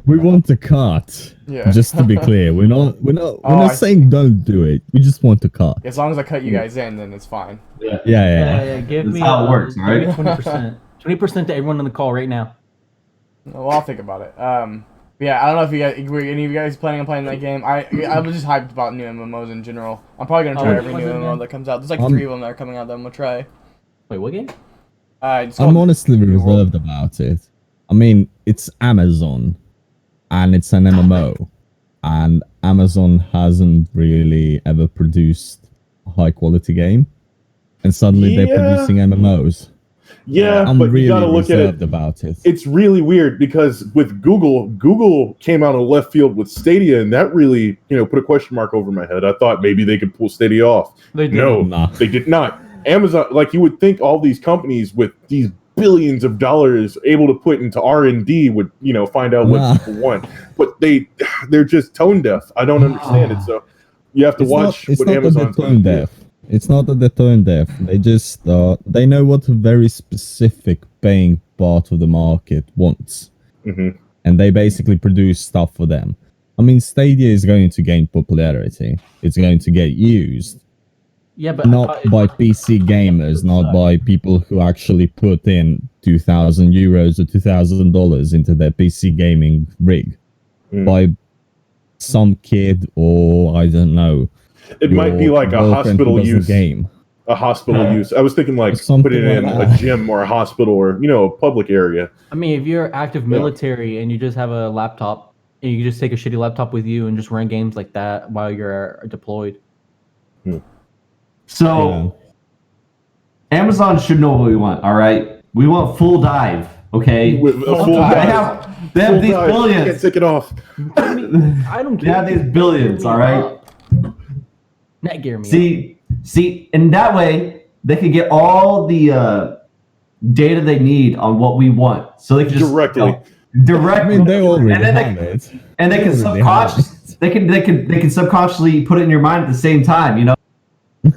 We want a cut. Yeah. Just to be clear, we're not I saying don't do it. We just want a cut. As long as I cut you guys in, then it's fine. Yeah. Give That's me how it works, all right? 20%. 20% to everyone on the call right now. Well, I'll think about it. Yeah, I don't know if were any of you guys planning on playing that game. I was just hyped about new MMOs in general. I'm probably gonna try every new MMO that comes out. There's like 3 of them that are coming out that I'm gonna try. Wait, what game? It's I'm called honestly New World. reserved about it. I mean, it's Amazon, and it's an MMO, and Amazon hasn't really ever produced a high quality game, and suddenly they're producing MMOs. Yeah, I'm but really you gotta look at reserved it. about it. It's really weird because with Google came out of left field with Stadia, and that really, put a question mark over my head. I thought maybe they could pull Stadia off. They did. No, Nah. they did not. Amazon, like you would think, all these companies with these billions of dollars able to put into R&D would, find out what Nah. people want. But they're just tone deaf. I don't understand it. So you have to watch It's what not Amazon's that they're going tone to do. deaf. It's not that they're tone deaf. They just they know what a very specific paying part of the market wants, Mhm. and they basically produce stuff for them. I mean, Stadia is going to gain popularity. It's going to get used, Yeah, but not by PC gamers, not by people who actually put in €2,000 or $2,000 into their PC gaming rig, Mm. by some kid or I don't know. It might be your like a girlfriend who hospital doesn't use. game. A hospital use. I was thinking like Something put it in like a that. gym or a hospital or a public area. I mean, if you're active military and you just have a laptop, and you can just take a shitty laptop with you and just run games like that while you're deployed. So Amazon should know what we want, all right? We want full dive, okay? With a full dive. dive. They have Full these dive. Can't billions. take it off. I don't They care. have these billions, all right? Netgear me. See, in that way, they can get all the data they need on what we want. So they can just Directly. direct. I mean, they already and then have they, it. and they can already have subconscious. They can subconsciously put it in your mind at the same time.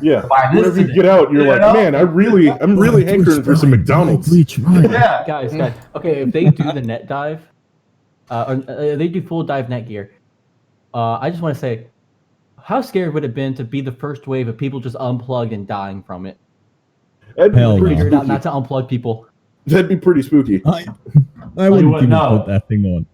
Yeah. Buy this Whenever you today. get out, you're You like, know? man, I'm really hankering for some McDonald's. Yeah. Guys. Okay, if they do the net dive, they do full dive Netgear, I just want to say, how scary would it have been to be the first wave of people just unplugged and dying from it? That'd be Hell pretty no. Figured out spooky. not to unplug people. That'd be pretty spooky. I wouldn't what? even No. put that thing on.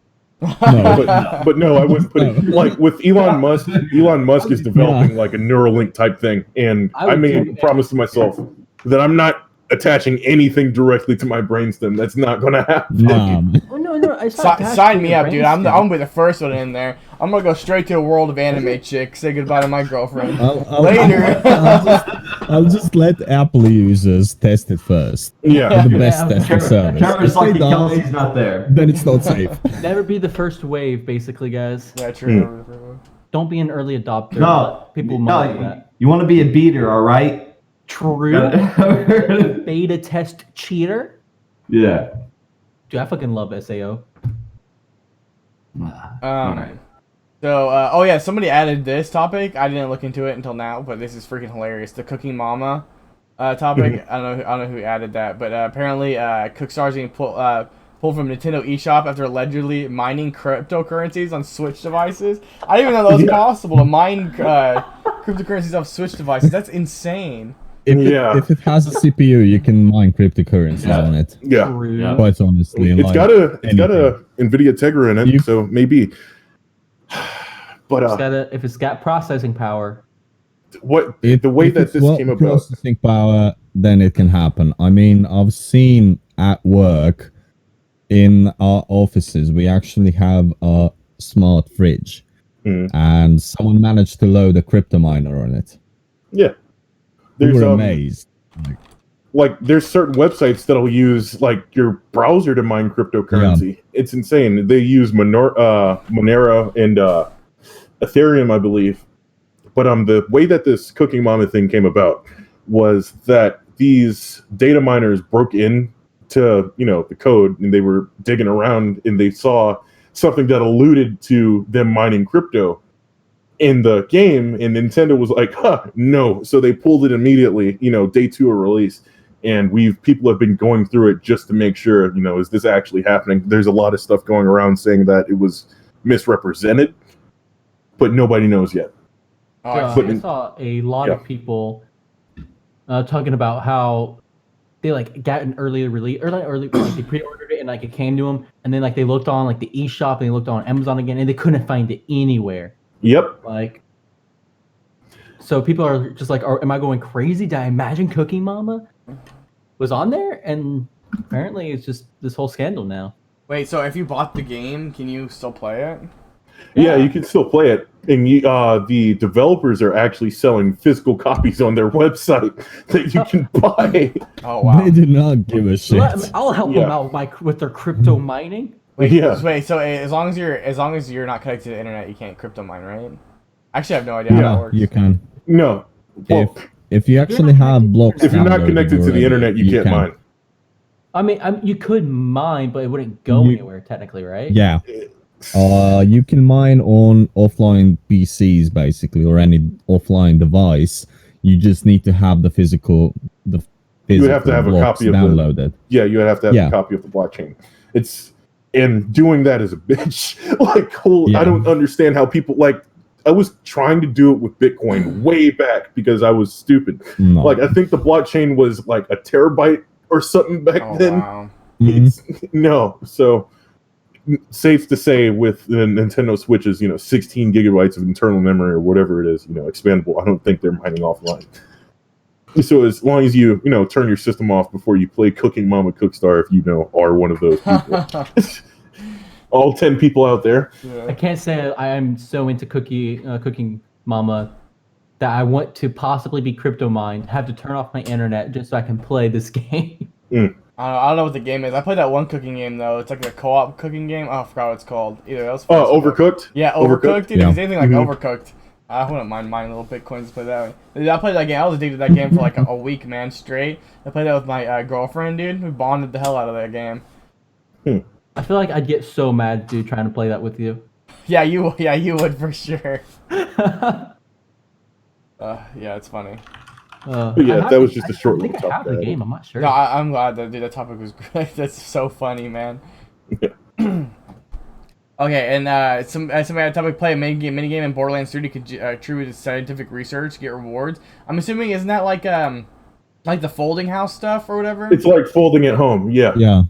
No. But no, I wouldn't put it like with Elon Musk. Elon Musk is developing like a Neuralink type thing, and I I would made do a promise to myself that I'm not attaching anything directly to my brainstem. That's not going to happen. Nah, man. Oh no, it's not attached Sign to me your up, dude. I'm brainstem. gonna be the first one in there. I'm gonna go straight to a world of anime chick. Say goodbye to my girlfriend. Later. I'll just let Apple users test it first. Yeah. The best Yeah, testing service. Trevor's If they lucky die, Kelsey's not there. then it's not safe. Never be the first wave, basically, guys. Yeah, true. Don't be an early adopter. No, People might do that. you want to be a beater, all right? True. Beta test cheater. Yeah. Dude, I fucking love SAO. Alright. So, oh yeah, somebody added this topic. I didn't look into it until now, but this is freaking hilarious. The Cooking Mama topic. I don't know who added that, but apparently Cookstars getting pulled from Nintendo eShop after allegedly mining cryptocurrencies on Switch devices. I didn't even know that was possible to mine cryptocurrencies off Switch devices. That's insane. If it has a CPU, you can mine cryptocurrencies on it. Yeah. True. Quite honestly, It's like got a anything. NVIDIA Tegra in it, You- so maybe. But If it's got processing power, the way If that it's this got came about. processing power, then it can happen. I mean, I've seen at work in our offices, we actually have a smart fridge, and someone managed to load a crypto miner on it. Yeah. We There's were amazed. Like, like there's certain websites that'll use like your browser to mine cryptocurrency. It's insane. They use Monero and Ethereum, I believe. But the way that this Cooking Mama thing came about was that these data miners broke in to the code, and they were digging around, and they saw something that alluded to them mining crypto in the game, and Nintendo was like, no. So they pulled it immediately, day 2 of release. And people have been going through it just to make sure, is this actually happening? There's a lot of stuff going around saying that it was misrepresented, but nobody knows yet. I saw a lot of people talking about how they like got an early release, or like they pre-ordered it and like it came to them, and then like they looked on like the eShop and they looked on Amazon again, and they couldn't find it anywhere. Yep. Like, so people are just like, am I going crazy? Did I imagine Cooking Mama was on there? And apparently it's just this whole scandal now. Wait, so if you bought the game, can you still play it? Yeah, you can still play it. And the developers are actually selling physical copies on their website that you can buy. Oh, wow. They do not give a shit. Well, I'll help them out with their crypto mining. Wait, so as long as you're not connected to the internet, you can't crypto mine, right? Actually, I have no idea how that works. You can. No. Well, if you actually have blocks, if you're not connected to the internet, you can't mine. I mean, you could mine, but it wouldn't go anywhere technically, right? Yeah. You can mine on offline PCs basically, or any offline device. You just need to have the physical. You would have to have a copy of downloaded. Yeah, you would have to have a copy of the blockchain. And doing that is a bitch. I don't understand how people I was trying to do it with Bitcoin way back because I was stupid. No. I think the blockchain was like a terabyte or something back then. Wow. No, so safe to say with the Nintendo Switches, 16 gigabytes of internal memory or whatever it is, expandable. I don't think they're mining offline. So as long as you, turn your system off before you play Cooking Mama Cookstar, if you are one of those people. All 10 people out there. Yeah. I can't say I am so into Cooking Mama that I want to possibly be crypto mined, have to turn off my internet just so I can play this game. I don't know what the game is. I played that one cooking game though. It's like a co-op cooking game. Oh, I forgot what it's called. Either that was Overcooked? Yeah, Overcooked. Dude, it's anything like Overcooked. I wouldn't mind mining little bitcoins to play that way. Dude, I played that game. I was addicted to that game for like a week, man, straight. I played that with my girlfriend, dude. We bonded the hell out of that game. I feel like I'd get so mad, dude, trying to play that with you. Yeah, you would for sure. Yeah, it's funny. That was just a short little topic. I have the game. I'm not sure. No, I'm glad that that topic was great. That's so funny, man. Okay, and somebody had a topic: play a minigame in Borderlands 3 to contribute to scientific research, get rewards. I'm assuming isn't that like the folding house stuff or whatever? It's like folding at home. Yeah. Yeah.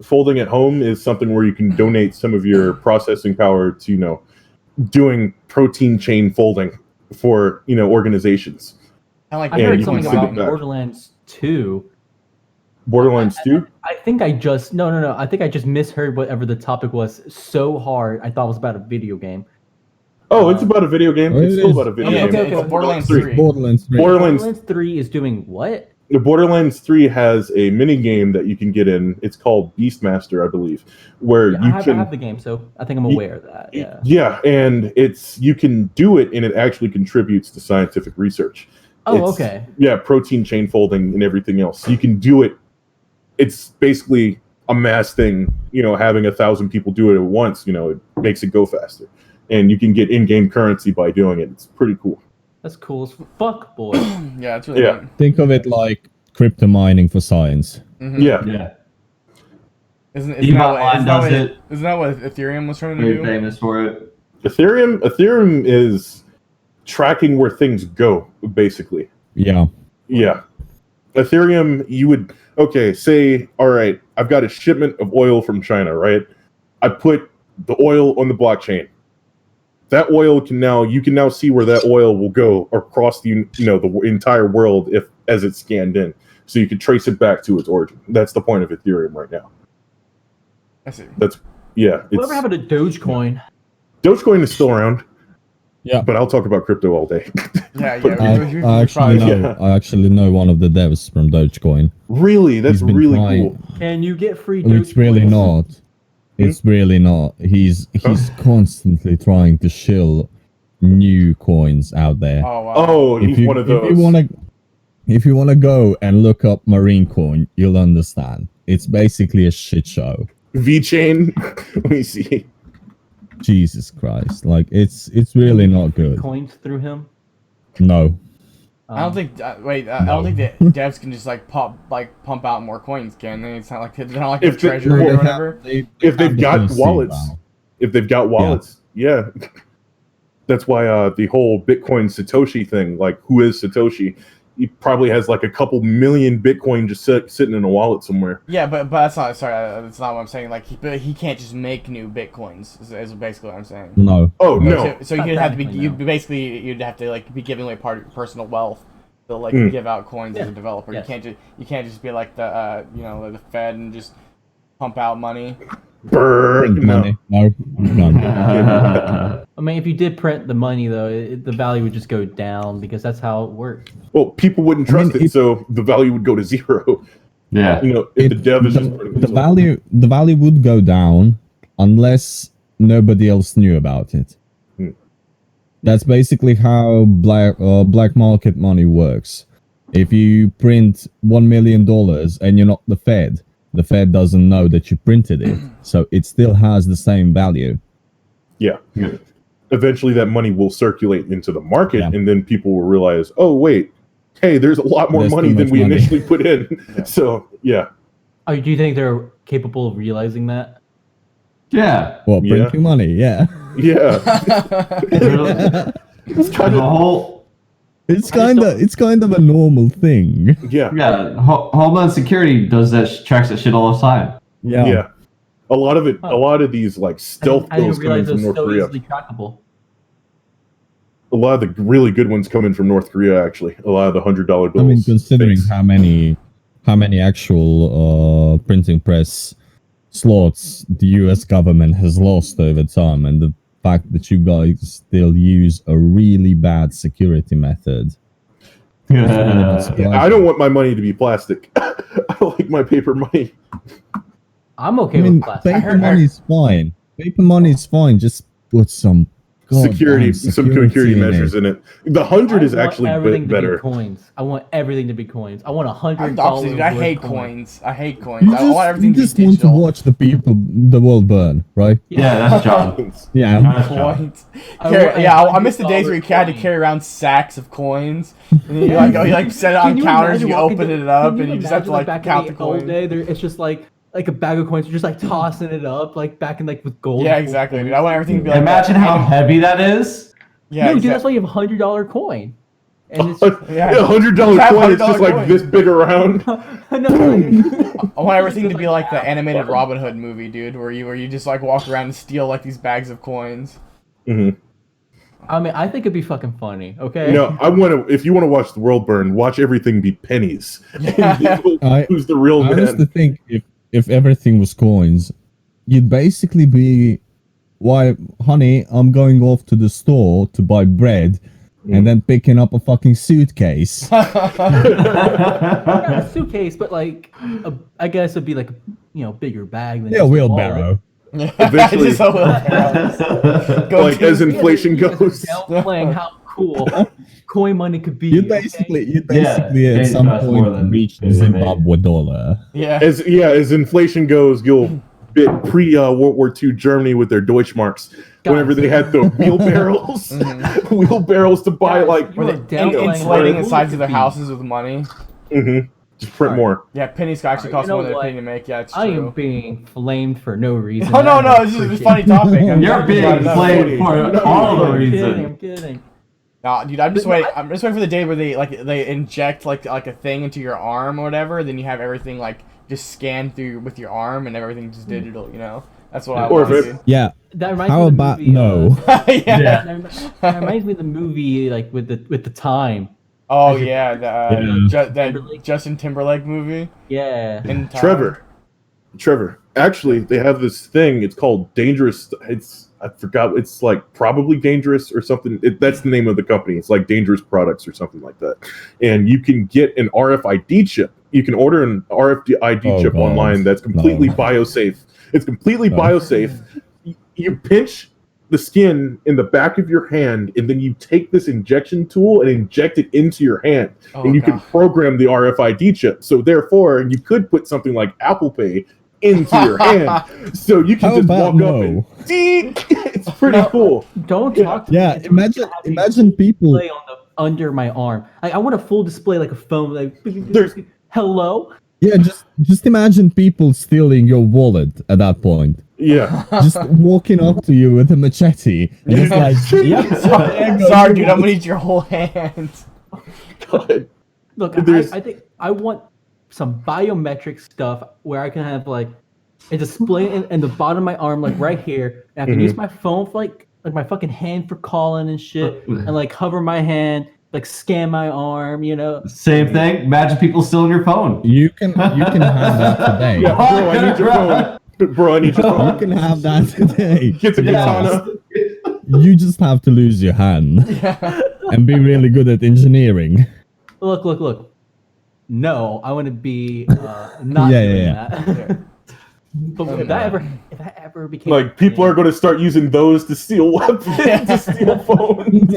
Folding at home is something where you can donate some of your processing power to doing protein chain folding for organizations. I heard something about Borderlands 2. Borderlands 2? I think I just no. I think I just misheard whatever the topic was so hard. I thought it was about a video game. Oh, it's about a video game. It's still about a video game. Okay. Borderlands 3. Borderlands 3 is doing what? The Borderlands 3 has a mini game that you can get in. It's called Beastmaster, I believe, where I have the game, so I think I'm aware of that. Yeah. Yeah, and you can do it, and it actually contributes to scientific research. Okay. Yeah, protein chain folding and everything else. You can do it. It's basically a mass thing. Having 1,000 people do it at once, it makes it go faster, and you can get in-game currency by doing it. It's pretty cool. That's cool as fuck, boy. Yeah, it's really good. Think of it like crypto mining for science. Mm-hmm. Yeah. Isn't that what Ethereum was trying to do? Famous for it. Ethereum is tracking where things go, basically. Yeah. Yeah. Ethereum, you would say, all right, I've got a shipment of oil from China, right? I put the oil on the blockchain. That oil you can now see where that oil will go across the entire world as it's scanned in, so you can trace it back to its origin. That's the point of Ethereum right now. I see. Whatever happened to Dogecoin? Dogecoin is still around. Yeah. But I'll talk about crypto all day. Yeah, But I actually know. I actually know one of the devs from Dogecoin. Really, that's He's been really trying- cool. Can you get free? It's really Dogecoins? not. It's really not. He's constantly trying to shill new coins out there. Oh wow. Oh, he's one of those. If you wanna go and look up Marine Coin, you'll understand. It's basically a shit show. VeChain. Let me see. Jesus Christ! Like it's really not good. Coins through him. No. I don't think. I don't think that devs can just like pump out more coins, can they? It's not like they're not like a If they- treasury well, or whatever. If they've got the wallets, seed if they've got wallets, yeah. That's why the whole Bitcoin Satoshi thing, like who is Satoshi? He probably has like a couple million Bitcoin just sitting in a wallet somewhere. Yeah, but that's not. Sorry, that's not what I'm saying. Like he can't just make new bitcoins. Is basically what I'm saying. No. Oh no! So Not you'd have to be. technically, You'd have to like be giving away part of your personal wealth to like give out coins as a developer. Yes. You can't just be like the the Fed and just pump out money. Brr, Print no. money. No. None. I mean, if you did print the money, though, the value would just go down because that's how it works. Well, people wouldn't I mean, trust it, so the value would go to zero. Yeah. You know, if the dev is just printing the it. value would go down unless nobody else knew about it. That's basically how black market money works. If you print $1 million and you're not the Fed doesn't know that you printed it, so it still has the same value. Yeah. Eventually, that money will circulate into the market, Yeah. and then people will realize, oh wait, hey, there's a lot more There's money too than much we money. initially put in. So yeah. Oh, do you think they're capable of realizing that? Yeah. Well, Yeah. printing money, yeah. Yeah. It's kind of a whole. It's kind of a normal thing. Yeah. Yeah, Homeland Security does that, tracks that shit all the time. Yeah. A lot of it, a lot of these like stealth I didn't bills coming realize it from was North so Korea. easily trackable. A lot of the really good ones come in from North Korea. Actually, a lot of the $100 bills. I mean, considering fakes. how many actual printing press slots the U.S. government has lost over time, and the fact that you guys still use a really bad security method. I don't want my money to be plastic. I like my paper money. I'm okay I mean, with plastic. paper money's fine. Paper money's fine. Just put some Security, some security in measures it. in it. The 100 is I want actually everything to be better. coins. I want everything to be coins. I want I'm $100. the opposite, dude. I worth hate coin. coins. I hate coins. I want everything You to be just want to digital. watch the world burn, right? Yeah, that's John. Yeah. That's John. Coins. I Yeah, want I miss the days where you had to $100 carry around sacks of coins. And you like set it on Can you counters, imagine you walking open to- it up, can and you just have to like imagine, count back the in old coins. day, it's just like a bag of coins. You're just like tossing it up, like back in like with gold. Yeah, exactly, dude. I want everything to be like Imagine that. how heavy that is. Yeah, No, dude, that's exactly. why you have $100 coin. And it's Yeah. $100 Have coin is $100 just like coins. this big around. no, I want everything to be like the animated Robin Hood movie, dude, where you just like walk around and steal like these bags of coins. Hmm. I mean, I think it'd be fucking funny. Okay. No, I want to. If you want to watch the world burn, watch everything be pennies. Who's the real I man? honestly think if everything was coins, you'd basically be, why, honey, I'm going off to the store to buy bread, and then picking up a fucking suitcase. Yeah, a suitcase, but like, I guess it'd be like bigger bag than Yeah, just a wheelbarrow. Eventually- Just a wheelbarrow. Go Like to- as inflation You guys are goes. downplaying how cool coin money could be. You okay? basically Yeah, at some costs more point than reach the they made. Zimbabwe dollar. Yeah. As inflation goes, you'll bit pre World War II Germany with their Deutschmarks. Whenever they had the wheelbarrows, wheelbarrows to buy Guys, like. you are In- downplaying insulating how the sides cool of their it could be. houses with money. Just print more. Yeah, pennies actually Alright, cost you know more than a what? penny to make. Yeah, it's I am true. being flamed for no reason. Oh no, I no, don't it's just a appreciate funny it. topic. I'm You're just being brought it up. played for all the I'm kidding. reason. I'm kidding. Nah, dude, I'm just But waiting. I- I'm just waiting for the day where they inject like a thing into your arm or whatever. Then you have everything like just scanned through with your arm and everything just digital. You know, that's what I Or want. if Dude. Yeah. That reminds How me of the about movie, no? Yeah. That reminds me of the movie like with the time. Oh yeah, Yeah. that Timberlake? Justin Timberlake movie. Yeah. In Time. Trevor, Trevor, actually, they have this thing. It's called Dangerous. I forgot. It's like probably Dangerous or something. That's the name of the company. It's like Dangerous Products or something like that. And you can get an RFID chip. You can order an RFID chip online that's completely biosafe. It's completely biosafe. You pinch the skin in the back of your hand, and then you take this injection tool and inject it into your hand, and you can program the RFID chip. So therefore, you could put something like Apple Pay into your hand, so you can just walk up and it's pretty cool. Don't talk to Yeah, me. imagine people. Display on the, under my arm. I want a full display like a phone. Like, hello. Yeah, just imagine people stealing your wallet at that point. Yeah, Just walking up to you with a machete. And it's like, sorry, dude, I'm gonna eat your whole hand. Look, I think I want some biometric stuff where I can have like a display in the bottom of my arm, like right here, and I can use my phone for like my fucking hand for calling and shit, and like hover my hand, like scan my arm, you know. Same thing. Imagine people stealing your phone. you can have that today. yeah, bro, I need your phone. Bro, I need your phone. You can have that today. Get the katana. You just have to lose your hand and be really good at engineering. Look. No, I want to be not doing that. But if that ever became Like people are going to start using those to steal weapons, to steal phones.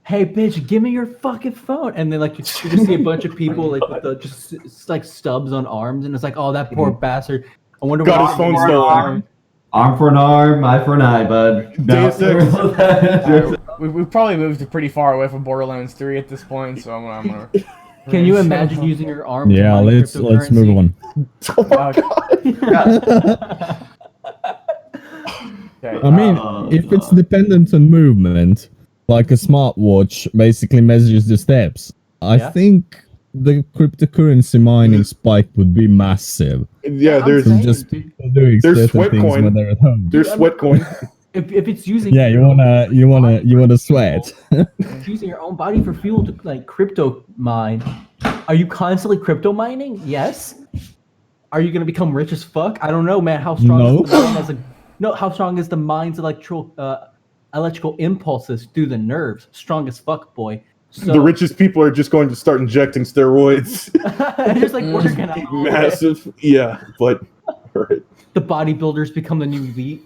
Hey bitch, give me your fucking phone, and then like you just see a bunch of people like with the just like stubs on arms, and it's like, oh, that poor bastard. I wonder Got what his phone stolen. Arm for an arm, eye for an eye, bud. Deus Ex. We've probably moved pretty far away from Borderlands 3 at this point, so I'm gonna Can you imagine using your arm? Yeah, to mine let's move on. Oh my God. Okay, I mean, if it's dependent on movement, like a smartwatch basically measures the steps, I think the cryptocurrency mining spike would be massive. Yeah, I'm there's saying, Just dude, people doing There's certain sweat things coin. when they're at home. there's sweat coin. if it's using Yeah, you wanna sweat. using your own body for fuel to like crypto mine, are you constantly crypto mining? Yes. Are you gonna become rich as fuck? I don't know, man. How strong No. is the mind as a no? How strong is the mind's electrical impulses through the nerves? Strong as fuck, boy. So, The richest people are just going to start injecting steroids. just like working out. Massive. Yeah, but right. The bodybuilders become the new elite.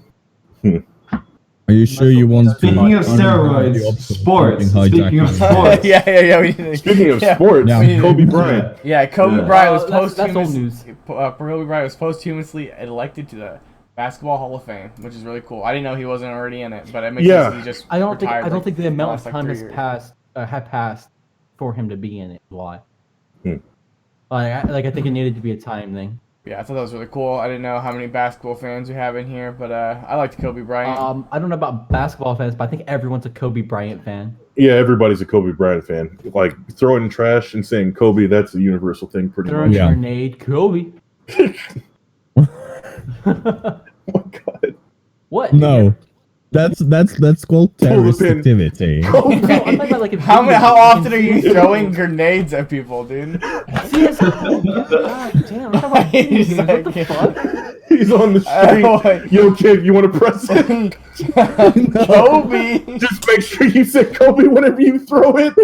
Are you sure you want to? Speaking of steroids, sports. Speaking of sports. yeah. We need to, Speaking of sports, Yeah. Kobe Bryant. yeah, Kobe Yeah. Bryant was That's old news. Kobe Bryant was posthumously elected to the Basketball Hall of Fame, which is really cool. I didn't know he wasn't already in it, but it makes sense he just I don't retired, think the amount last, of time 3 has years. passed for him to be in it. Why? Hmm. I think it needed to be a time thing. Yeah, I thought that was really cool. I didn't know how many basketball fans we have in here, but I liked Kobe Bryant. I don't know about basketball fans, but I think everyone's a Kobe Bryant fan. Yeah, everybody's a Kobe Bryant fan. Like throwing trash and saying Kobe, that's a universal thing, pretty Throw a much. Yeah. grenade, Kobe. Oh my God. What? No, that's called Pull the terrorist pin. activity. No, I'm talking about like How often are you throwing grenades at people, dude? CS:GO. God damn! I'm talking about He's games. What the like- fuck? He's on the street. Yo, kid, you want to press it? Kobe. Just make sure you say Kobe whenever you throw it.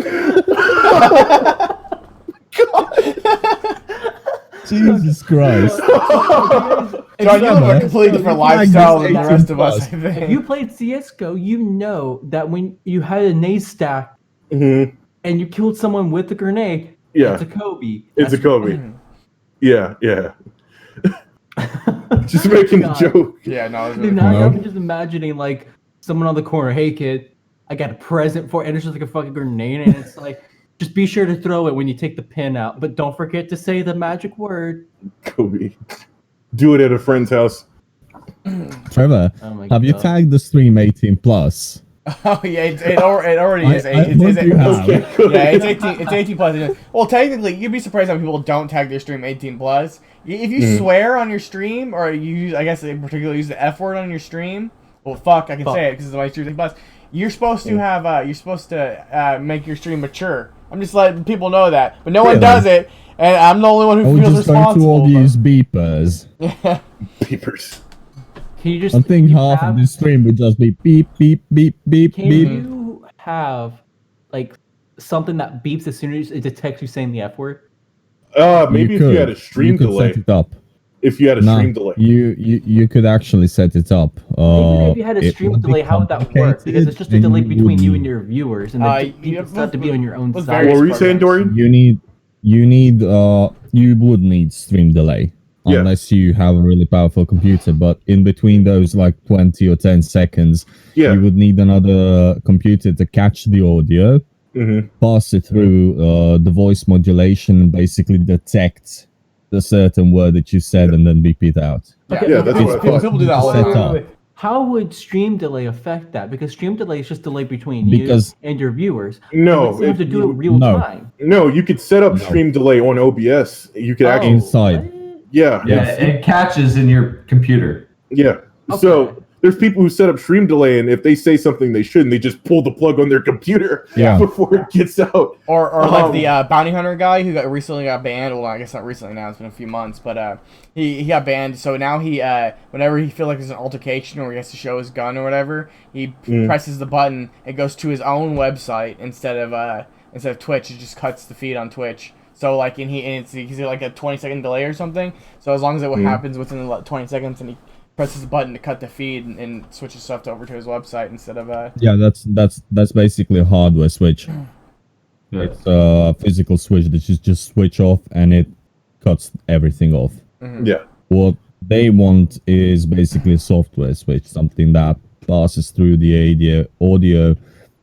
Jesus Christ. John, you have a completely different lifestyle than the 18 rest of us, plus. I If think. you played CS:GO, you know that when you had a nade stack Mm-hmm. and you killed someone with a grenade, Yeah. it's a Kobe. It's a That's- Kobe. Yeah. Just making a God. joke. Yeah, no, it was Dude, really now No. I'm just imagining like someone on the corner, hey kid, I got a present for, and it's just like a fucking grenade, and it's like, just be sure to throw it when you take the pin out, but don't forget to say the magic word. Kobe. Do it at a friend's house. Trevor, Oh my have you God. tagged the stream 18 plus? Oh yeah, it already is. I It's hope you have. Okay, good. Yeah, it's 18. It's 18 plus. Well, technically, you'd be surprised how people don't tag their stream 18 plus. If you swear on your stream, or you use, I guess in particular, use the F word on your stream. Well, fuck, I can say it because it's my stream 18 plus. You're supposed to have. You're supposed to make your stream mature. I'm just letting people know that, but no one Really? does it. And I'm the only one who Are we feels just going to responsible. all use beepers? Yeah. Beepers. Can you just? I think you half have- of the stream would just be beep, beep, beep, beep, Can beep. you have like something that beeps as soon as it detects you saying the F word? Maybe if you had a stream you could delay. set it up. If you had a No, stream delay. you could actually set it up. Even if you had a it stream would be delay, how would that work? Because it's just a complicated delay and between you and wouldn't- your viewers, and You it's not to be on your own with side. What various were you saying, programs. Dorian? you would need stream delay Yeah. unless you have a really powerful computer, but in between those like 20 or 10 seconds Yeah. you would need another computer to catch the audio, pass it through the voice modulation, and basically detect the certain word that you said and then beep it out. Okay, Yeah, that's what I thought. People do that all the Set time. up. How would stream delay affect that? Because stream delay is just delay between Because- you and your viewers. No, you have to if do you- it real No. time. No, you could set up No. stream delay on OBS. You could actually, Inside. what? yeah, Yeah, it catches in your computer. yeah. Okay. So there's people who set up stream delay, and if they say something they shouldn't, they just pull the plug on their computer Yeah. before it gets out. Or like the Um, bounty hunter guy who recently got banned. Well, I guess not recently now. It's been a few months, but he got banned. So now he whenever he feels like there's an altercation or he has to show his gun or whatever, he presses the button. It goes to his own website instead of Twitch. It just cuts the feed on Twitch. So like he's like a 20-second delay or something. So as long as it happens within the 20 seconds and he presses the button to cut the feed and switches stuff over to his website instead of Yeah, that's basically a hardware switch. It's a physical switch that you just switch off and it cuts everything off. Yeah. What they want is basically a software switch, something that passes through the audio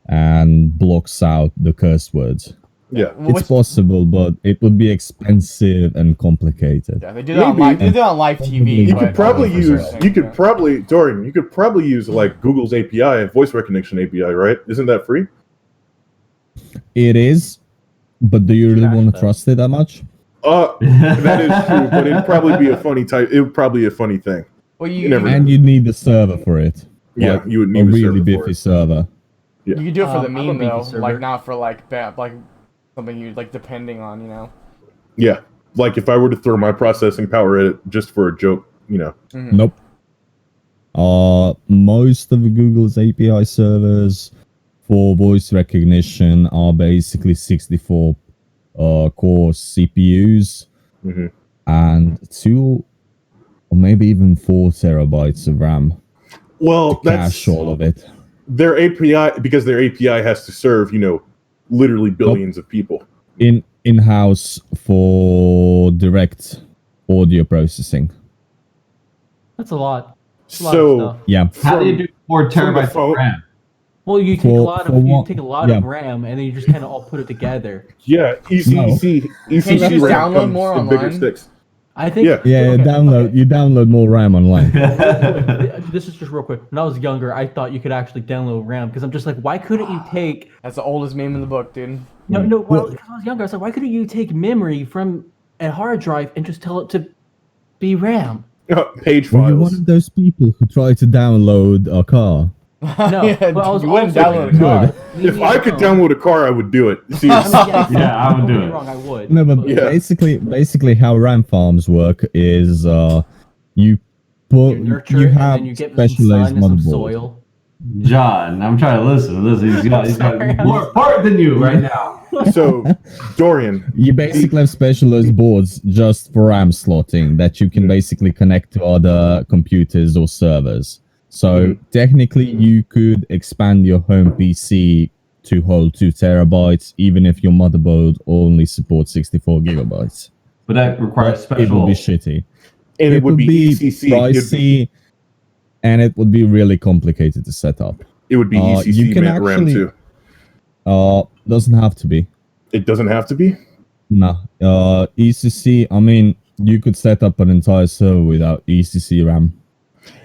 and blocks out the curse words. Yeah. It's possible, but it would be expensive and complicated. Yeah, they do that on Maybe. live. They do that on live TV. You but could probably only for use, certain you things, could yeah. probably, Dorian, you could probably use like Google's API, voice recognition API, right? Isn't that free? It is, but do you really Trash want to that. trust it that much? That is true, but it'd probably be a funny type. It would probably be a funny thing. Well, You never- And you'd need the server for it. Yeah, Like, you would a need a really server for beefy it. server. You could do it for the I'm a meme beefy though, server. like not for like something you like depending on, you know. Yeah, like if I were to throw my processing power at it just for a joke, you know. Nope. Most of Google's API servers for voice recognition are basically 64 core CPUs Mhm. and 2 or maybe even 4 terabytes of RAM Well, to that's cache all of it. their API, because their API has to serve, you know, literally billions of people. In-house for direct audio processing. That's a lot. That's a lot of So stuff. Yeah. How do you do 4 from the terabytes phone- of RAM? Well, you take For- a lot for of one- RAM, and then you just kind of all put it together. yeah, ECC Can't you just RAM download comes more in bigger online? sticks. I think. Yeah. Yeah, okay. you download more RAM online. This is just real quick. When I was younger, I thought you could actually download RAM because I'm just like, why couldn't you take? That's the oldest meme in the book, dude. No. When I was younger, I was like, why couldn't you take memory from a hard drive and just tell it to be RAM? Were Page you files. one of those people who try to download a car? No, Yeah, but I was you wouldn't also- download a car. If I could download a car, I would do it. See, I mean, yeah, Yeah, I would don't do get me it. Wrong, I would. No, but Yeah. basically how RAM farms work is you You put nurture you it, and have then you get some specialized sun and some motherboards. soil. John, I'm trying to listen. He's got Sorry, I'm more part than you right now. so Dorian, You basically have specialized boards just for RAM slotting that you can basically connect to other computers or servers. So technically, you could expand your home PC to hold 2 terabytes, even if your motherboard only supports 64 gigabytes. But that requires It would special. be shitty. and it would be ECC. pricey, and it would be really complicated to set up. It would be you ECC can RAM actually- too. Doesn't have to be. It doesn't have to be. No. ECC, I mean, you could set up an entire server without ECC RAM.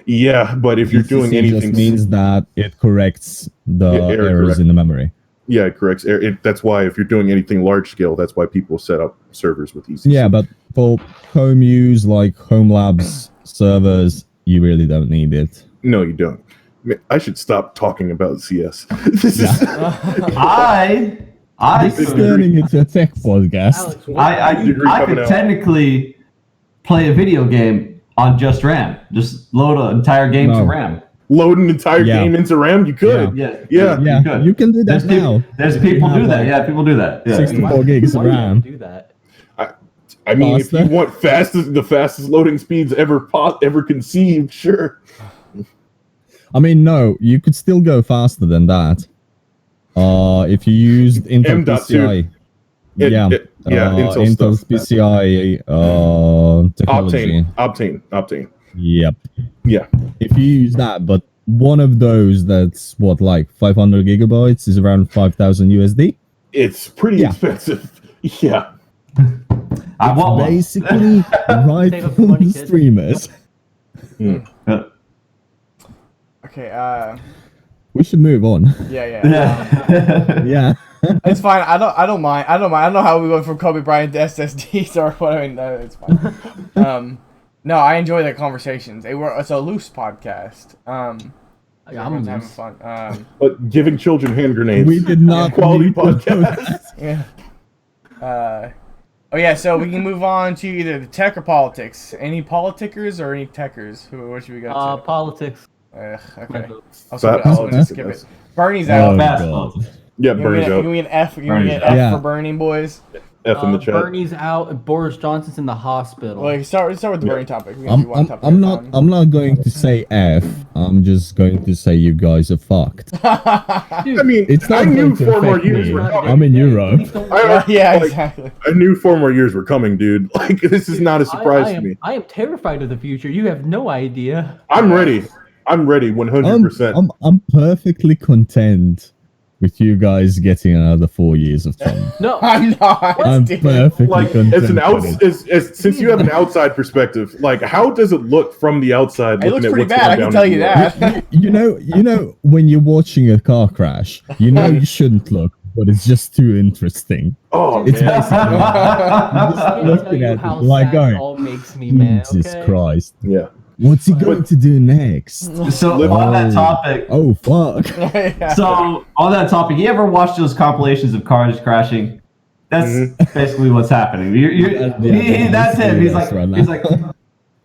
Yeah, but if you're doing ECC anything, just means that it corrects the Yeah, error errors correct. in the memory. yeah, it corrects. That's why if you're doing anything large scale, that's why people set up servers with ECC. Yeah, but for home use, like home labs servers, you really don't need it. No, you don't. I should stop talking about CS. This is This is turning into a tech podcast. Alex, I could technically play a video game on just RAM. Just load an entire game to RAM. Load an entire game into RAM? You could. Yeah. You can do that now. There's people do that. Yeah, people do that. Yeah. 64 gigs of RAM. Do that. I mean, Faster? if you want the fastest loading speeds ever conceived, sure. I mean, no, you could still go faster than that. If you used Intel M.2. PCI. Intel's PCI technology. Optane. Yep. Yeah. If you use that, but one of those that's what, like 500 gigabytes is around 5,000 USD. It's pretty expensive. Yeah. I want one. Basically, right Save up from money, the kid. streamers. Okay. We should move on. Yeah. Yeah. It's fine. I don't mind. I don't know how we went from Kobe Bryant to SSDs or what. I mean, it's fine. No, I enjoy the conversations. It's a loose podcast. Everyone's having fun. But giving children hand grenades. We did not quality need to podcast. Yeah. Oh yeah. So we can move on to either the tech or politics. Any politickers or any techers? What should we go to? Politics. Okay. I'll Fat skip it. Bernie's out. Oh, Fast God. vote. Yeah, Give Bernie's out. me an F. Give me Bernie's an out. F Yeah. for Bernie, boys. F in the chat. Bernie's out and Boris Johnson's in the hospital. Well, start with the Bernie topic. We can do one topic I'm at a not. time. I'm not going to say F. I'm just going to say you guys are fucked. Dude, I mean, It's I not knew going to 4 more affect years me. were coming. I'm in Europe. Please don't- Yeah, Like, exactly. I knew 4 more years were coming, dude. Like, this is not a surprise I to am, me. I am terrified of the future. You have no idea. I'm ready. 100%. I'm perfectly content with you guys getting another 4 years of Trump. No, I'm not. I'm dude. perfectly Like, content. as an with it. since you have an outside perspective, like, how does it look from the outside? It looking looks at pretty what's bad. I going can down tell in you the world? that. You know, when you're watching a car crash, you know you shouldn't look, but it's just too interesting. Oh, It's man. basically I can't looking tell you at how it, like sad going, it all makes me, man. Jesus Okay? Christ. Yeah. What's he going to do next? So on that topic, Oh, fuck. Yeah. so on that topic, you ever watch those compilations of cars crashing? That's basically what's happening. That's him. He's like,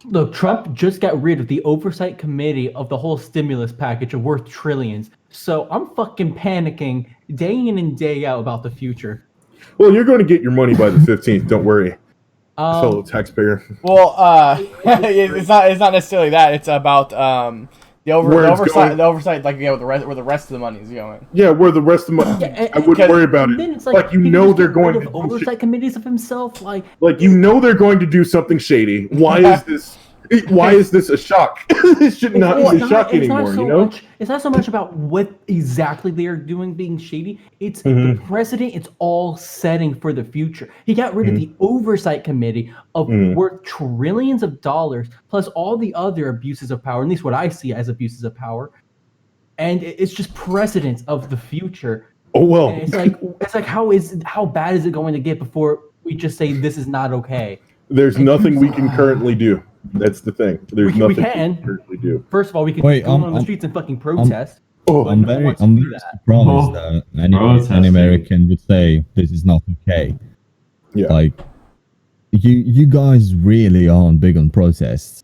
Look, Trump just got rid of the oversight committee of the whole stimulus package worth trillions. So I'm fucking panicking day in and day out about the future. Well, you're going to get your money by the 15th. Don't worry, fellow taxpayer. Well, it's not necessarily that. It's about the Where it's oversight. going. The oversight, like where the rest of the money is going. Yeah, where the rest of my I wouldn't worry about And then it. it's Like, you he know just they're got rid going of to do oversight committees of himself. Like you know they're going to do something shady. Why is this? Why is this a shock? This should not be a shock anymore. You know. It's not so much about what exactly they are doing being shady. It's Mm-hmm. the president. It's all setting for the future. He got rid of the oversight committee of worth trillions of dollars, plus all the other abuses of power. At least what I see as abuses of power, and it's just precedents of the future. Oh well. And it's like how bad is it going to get before we just say this is not okay? There's nothing we can currently do. That's the thing. There's We nothing we can. can currently do. First of all, we can Wait, go on the streets and fucking protest. Oh, I'm very surprised that any American would say this is not okay. yeah. Like, you guys really aren't big on protests.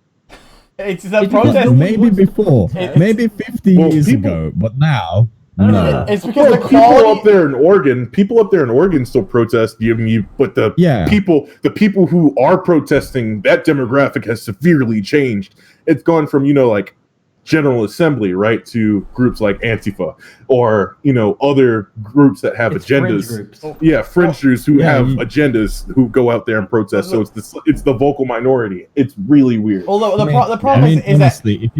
It's the It's protest. because Maybe before, It's- maybe 50 Well, years people- ago, but now, I don't no. know. It's because Well, the people quality. up there in Oregon still protest. But the Yeah. people who are protesting, that demographic has severely changed. It's gone from like General Assembly, right, to groups like Antifa or other groups that have It's fringe agendas. groups. Yeah, fringe groups who Yeah, have you- agendas who go out there and protest. So it's the vocal minority. It's really weird. Well, the I problem mean, is that honestly, if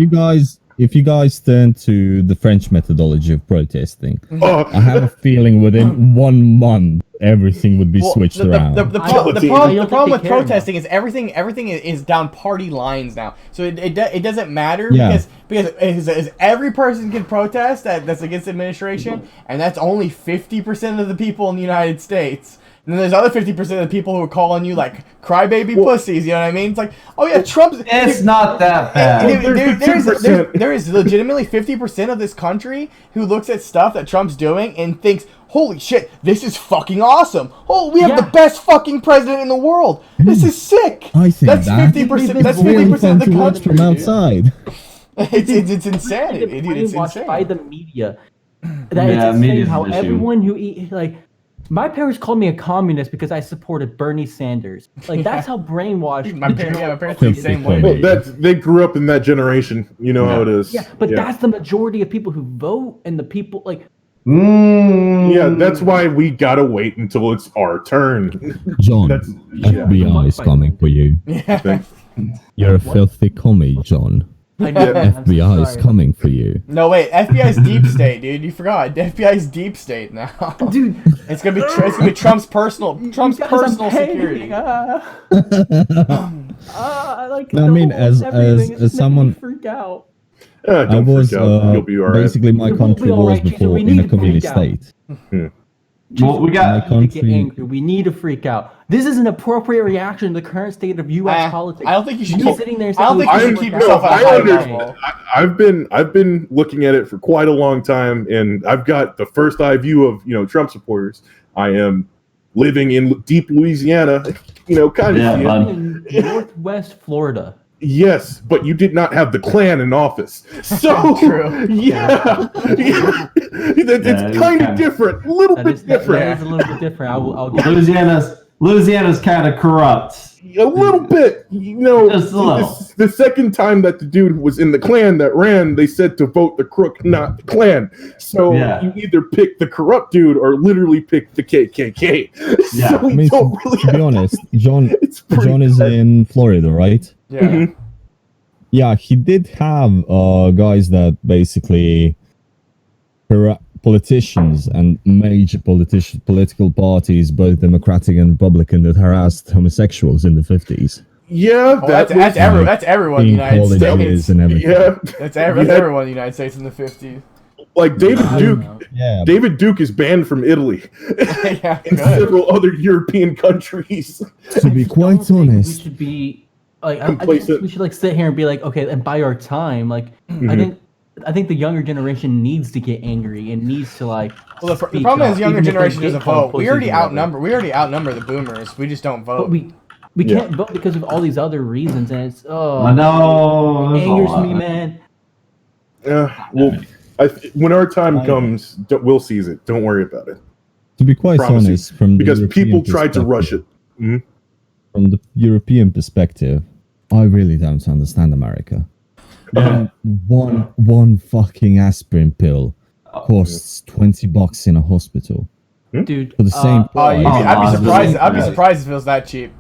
you guys turn to the French methodology of protesting, Oh, I have a feeling within 1 month everything would be well, switched the around. problem I don't with think they care protesting is everything is down party lines now. So it doesn't matter Yeah. because every person can protest that's against administration, and that's only 50% of the people in the United States. And then there's other 50% of the people who are calling you like crybaby pussies. You know what I mean? It's like, oh yeah, Trump's. It's not that bad. There is legitimately 50% of this country who looks at stuff that Trump's doing and thinks, holy shit, this is fucking awesome. Oh, we have the best fucking president in the world. This is sick. I think that's 50%. That's 50% of the country from outside. It's insanity. Dude, it's insane. By the media. That it's insane how everyone who like. My parents called me a communist because I supported Bernie Sanders. Like that's how brainwashed. my parents think the same way. Well, they grew up in that generation. You know how it is. Yeah, but that's the majority of people who vote, and the people like. Yeah, that's why we gotta wait until it's our turn. John, FBI is coming for you. Yeah. You're a filthy commie, John. FBI is coming for you. No, wait. FBI's deep state, dude. You forgot. FBI's deep state now. Dude, it's gonna be Trump's personal security. I mean, as someone freak out. I was You'll be all right. Basically my country was before in a communist state. Well, we got to get angry. We need to freak out. This is an appropriate reaction to the current state of U.S. politics. I don't think you should be sitting there. I don't think you should keep yourself at a high level. I've been looking at it for quite a long time, and I've got the first eye view of Trump supporters. I am living in deep Louisiana, kind of in Northwest Florida. Yes, but you did not have the Klan in office. So, true. Yeah. It's kind of different. A little bit different. That is a little bit different. I'll Louisiana's kind of corrupt. A little bit. Just a little. The second time that the dude was in the Klan that ran, they said to vote the crook, not the Klan. So you either pick the corrupt dude or literally pick the KKK. Yeah. So to be honest, John is in Florida, right? Yeah. Mm-hmm. Yeah, he did have guys that basically politicians and major political parties, both Democratic and Republican, that harassed homosexuals in the 50s. Yeah, that's everyone in the United States. And everything. Yeah, that's everyone in the United States in the 50s. Like David Duke. Yeah. David Duke is banned from Italy and several other European countries. To be quite honest, we should be like we should sit here and be like, okay, and buy our time. Like I think the younger generation needs to get angry and needs to like. Well, the problem is younger generation doesn't vote. We already outnumber the boomers. We just don't vote. But we can't vote because of all these other reasons, and it's no, it angers me, man. Well, when our time comes, we'll seize it. Don't worry about it. To be quite honest, because people tried to rush it. Mm-hmm. From the European perspective, I really don't understand America. One fucking aspirin pill costs $20 in a hospital. Dude, for the same price. I'd be surprised if it was that cheap.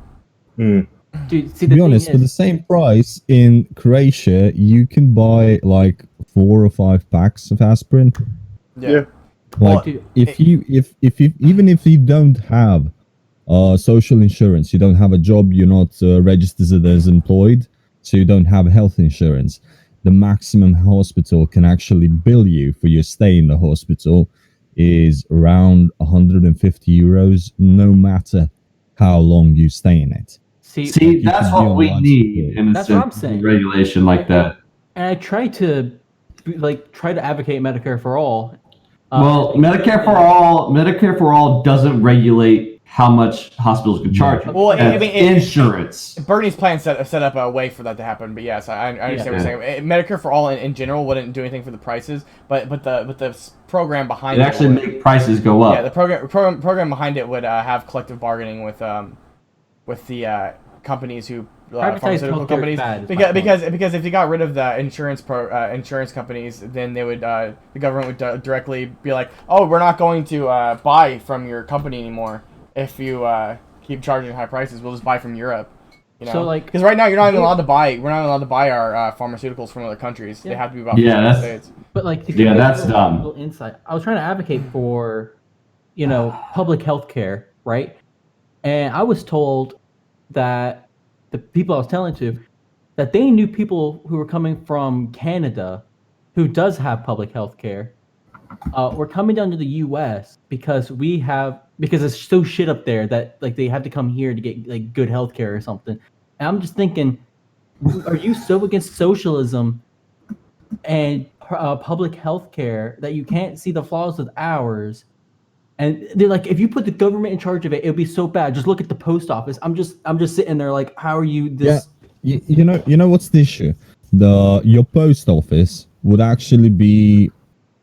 Dude, see, to be honest, for the same price in Croatia, you can buy like 4 or 5 packs of aspirin. Yeah. Like if you even if you don't have social insurance, you don't have a job, you're not registered as employed, so you don't have health insurance, the maximum hospital can actually bill you for your stay in the hospital is around 150 euros, no matter how long you stay in it. See, that's what we need in a regulation like that. And I try to advocate Medicare for all. Well, Medicare for all doesn't regulate how much hospitals can charge. Well, I mean, insurance. Bernie's plan set up a way for that to happen, but yes, I understand what you're saying. Medicare for all in general wouldn't do anything for the prices, but the program behind it actually make prices go up. Yeah, the program behind it would have collective bargaining with the companies who pharmaceutical companies because if you got rid of the insurance companies, then they would the government would directly be like, oh, we're not going to buy from your company anymore. If you keep charging high prices, we'll just buy from Europe. So because right now you're not even allowed to buy. We're not allowed to buy our pharmaceuticals from other countries. They have to be about the United States. But that's dumb. Insight. I was trying to advocate for, public health care, right? And I was told that the people I was telling to, that they knew people who were coming from Canada, who does have public health care, were coming down to the U.S. because we have because it's so shit up there that like they have to come here to get like good healthcare or something. And I'm just thinking, are you so against socialism and public healthcare that you can't see the flaws with ours? And they're like, if you put the government in charge of it, it'll be so bad. Just look at the post office. I'm just sitting there like, how are you this? Yeah, you know what's the issue? Your post office would actually be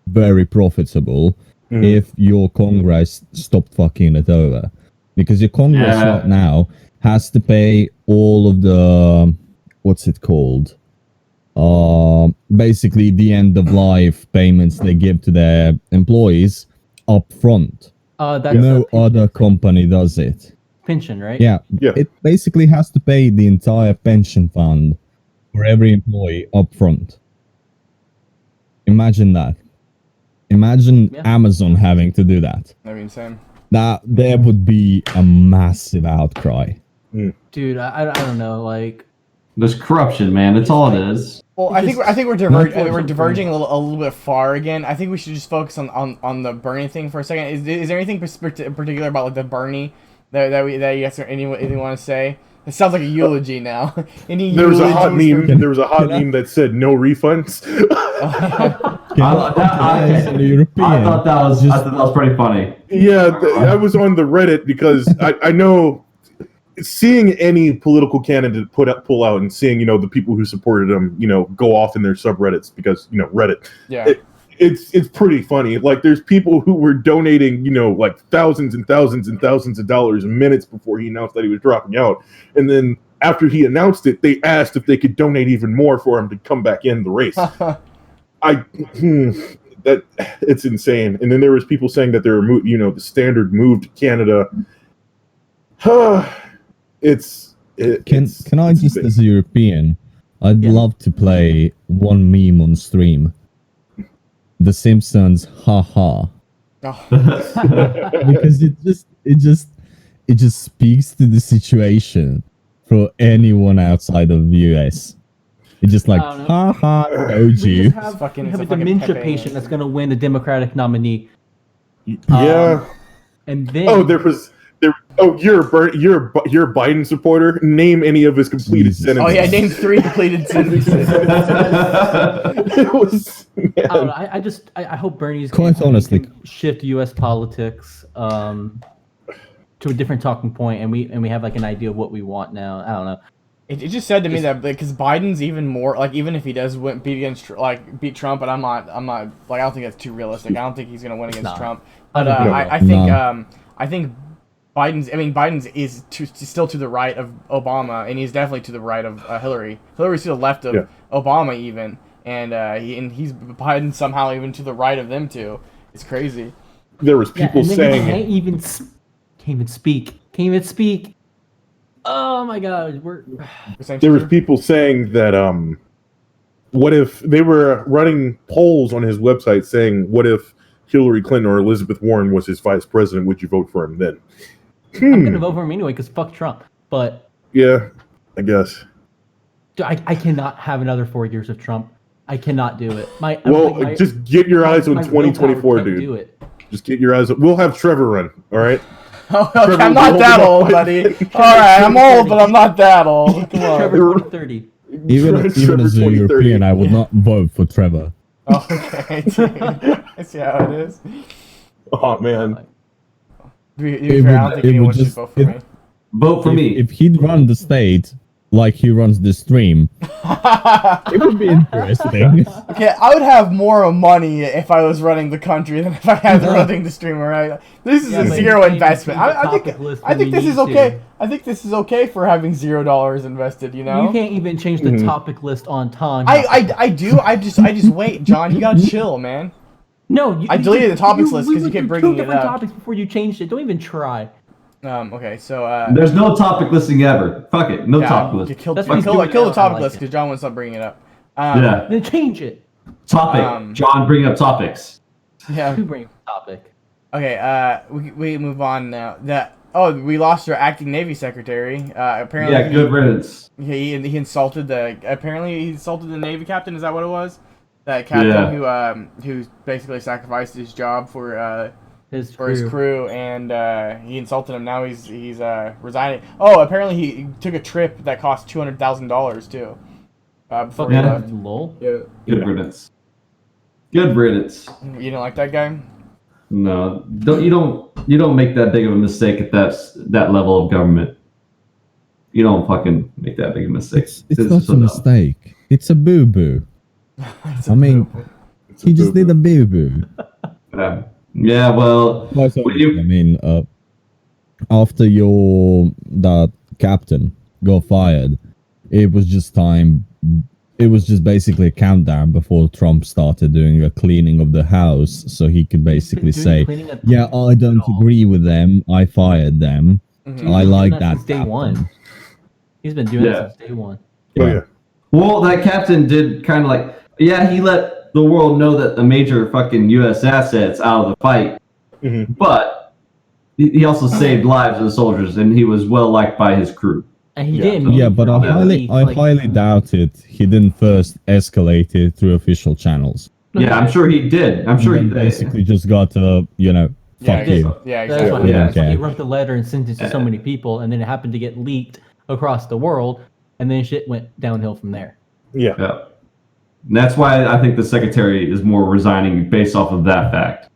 very profitable if your Congress stopped fucking it over, because your Congress right now has to pay all of the what's it called? Basically the end of life payments they give to their employees up front. That's no other company does it. Pension, right? Yeah. Yeah. It basically has to pay the entire pension fund for every employee up front. Imagine that. Imagine Amazon having to do that. That'd be insane. That there would be a massive outcry. Dude, I don't know, like There's corruption, man. That's all it is. Well, I think we're diverging a little bit far again. I think we should just focus on the Bernie thing for a second. Is there anything particular about like the Bernie that you guys anything want to say? It sounds like a eulogy now. There was a hot meme that said no refunds. I thought that was pretty funny. Yeah, I was on the Reddit because I know seeing any political candidate pull out and seeing the people who supported him go off in their subreddits because Reddit. Yeah. It's pretty funny. Like there's people who were donating, like thousands and thousands and thousands of dollars minutes before he announced that he was dropping out. And then after he announced it, they asked if they could donate even more for him to come back in the race. That it's insane. And then there was people saying that they were, the standard move to Canada. Can I just, as a European, I'd love to play one meme on stream. The Simpsons, haha. Because it just speaks to the situation for anyone outside of the US. It's just like, haha, told you. We have a dementia patient that's going to win the Democratic nominee. Yeah. And then you're a Biden supporter. Name any of his completed sentences. Oh yeah, name 3 completed sentences. It was. Man. I don't know. I hope Bernie's quite honestly shift U.S. politics to a different talking point, and we have like an idea of what we want now. I don't know. It just said to me that because Biden's even more like, even if he does beat Trump, but I'm not like, I don't think that's too realistic. I don't think he's gonna win against Trump. But I think Biden's is still to the right of Obama, and he's definitely to the right of Hillary. Hillary's to the left of Obama even, and he's Biden somehow even to the right of them too. It's crazy. There was people saying can't even speak. Oh my God, there was people saying that what if they were running polls on his website saying, what if Hillary Clinton or Elizabeth Warren was his vice president, would you vote for him then? I'm gonna vote for him anyway because fuck Trump. But yeah, I guess. I cannot have another 4 years of Trump. I cannot do it. Just get your eyes on 2024, dude. Do it. Just get your eyes on. We'll have Trevor run. All right. Oh, okay, I'm not that old, buddy. All right, I'm old, but I'm not that old. Come on. Trevor 30. Even as a European, I would not vote for Trevor. Oh, okay. I see how it is. Oh man. I don't think anyone should vote for me. Vote for me. If he'd run the state like he runs the stream, it would be interesting. Okay, I would have more money if I was running the country than if I had running the stream. Right? This is a zero investment. I think this is okay. I think this is okay for having $0 invested. You know. You can't even change the topic list on time. I do. I just wait, John. You gotta chill, man. No, I deleted the topics list because you kept bringing it up. 2 different topics before you changed it. Don't even try. Okay, so there's no topic listing ever. Fuck it, no topic list. Kill the topic list because John wants to bring it up. Then change it. Topic. John, bring up topics. Yeah. Who brings topic? Okay. We move on now. We lost our acting Navy secretary. Apparently. Yeah. Good riddance. He insulted the Navy captain. Is that what it was? That captain who basically sacrificed his job for his for his crew. crew, and he insulted him. Now he's resigning. Oh, apparently he took a trip that cost $200,000 too. Before he Yeah. left. Lol. Yeah. Good riddance. Good riddance. You didn't like that guy? No, you don't make that big of a mistake at that level of government. You don't fucking make that big of a mistake. It's This not is so a dumb. mistake. It's a boo boo. I mean, he just did a boo boo. Yeah, well, Quite Would honestly, you- I mean, after that captain got fired, it was just time. It was just basically a countdown before Trump started doing a cleaning of the house, so he could basically Doing say, cleaning at- "Yeah, I don't agree with them. I fired them. Mhm. I He's like been doing that since day captain." one. He's been doing Yeah. it since day one. Oh yeah. well, that captain did kind of like, he let the world know that the major fucking U.S. assets out of the fight, Mhm. but he also saved lives of the soldiers, and he was well liked by his crew. And he Yeah. didn't. Yeah, but I immediately, highly doubt it. He didn't first escalate it through official channels. Yeah, I'm sure he did. I'm sure he He did. basically just got Yeah, fuck you. Yeah, That's exactly. what Yeah. happened. So Okay. he wrote the letter and sent it to so many people, and then it happened to get leaked across the world, and then shit went downhill from there. Yeah. Yeah. And that's why I think the secretary is more resigning based off of that fact.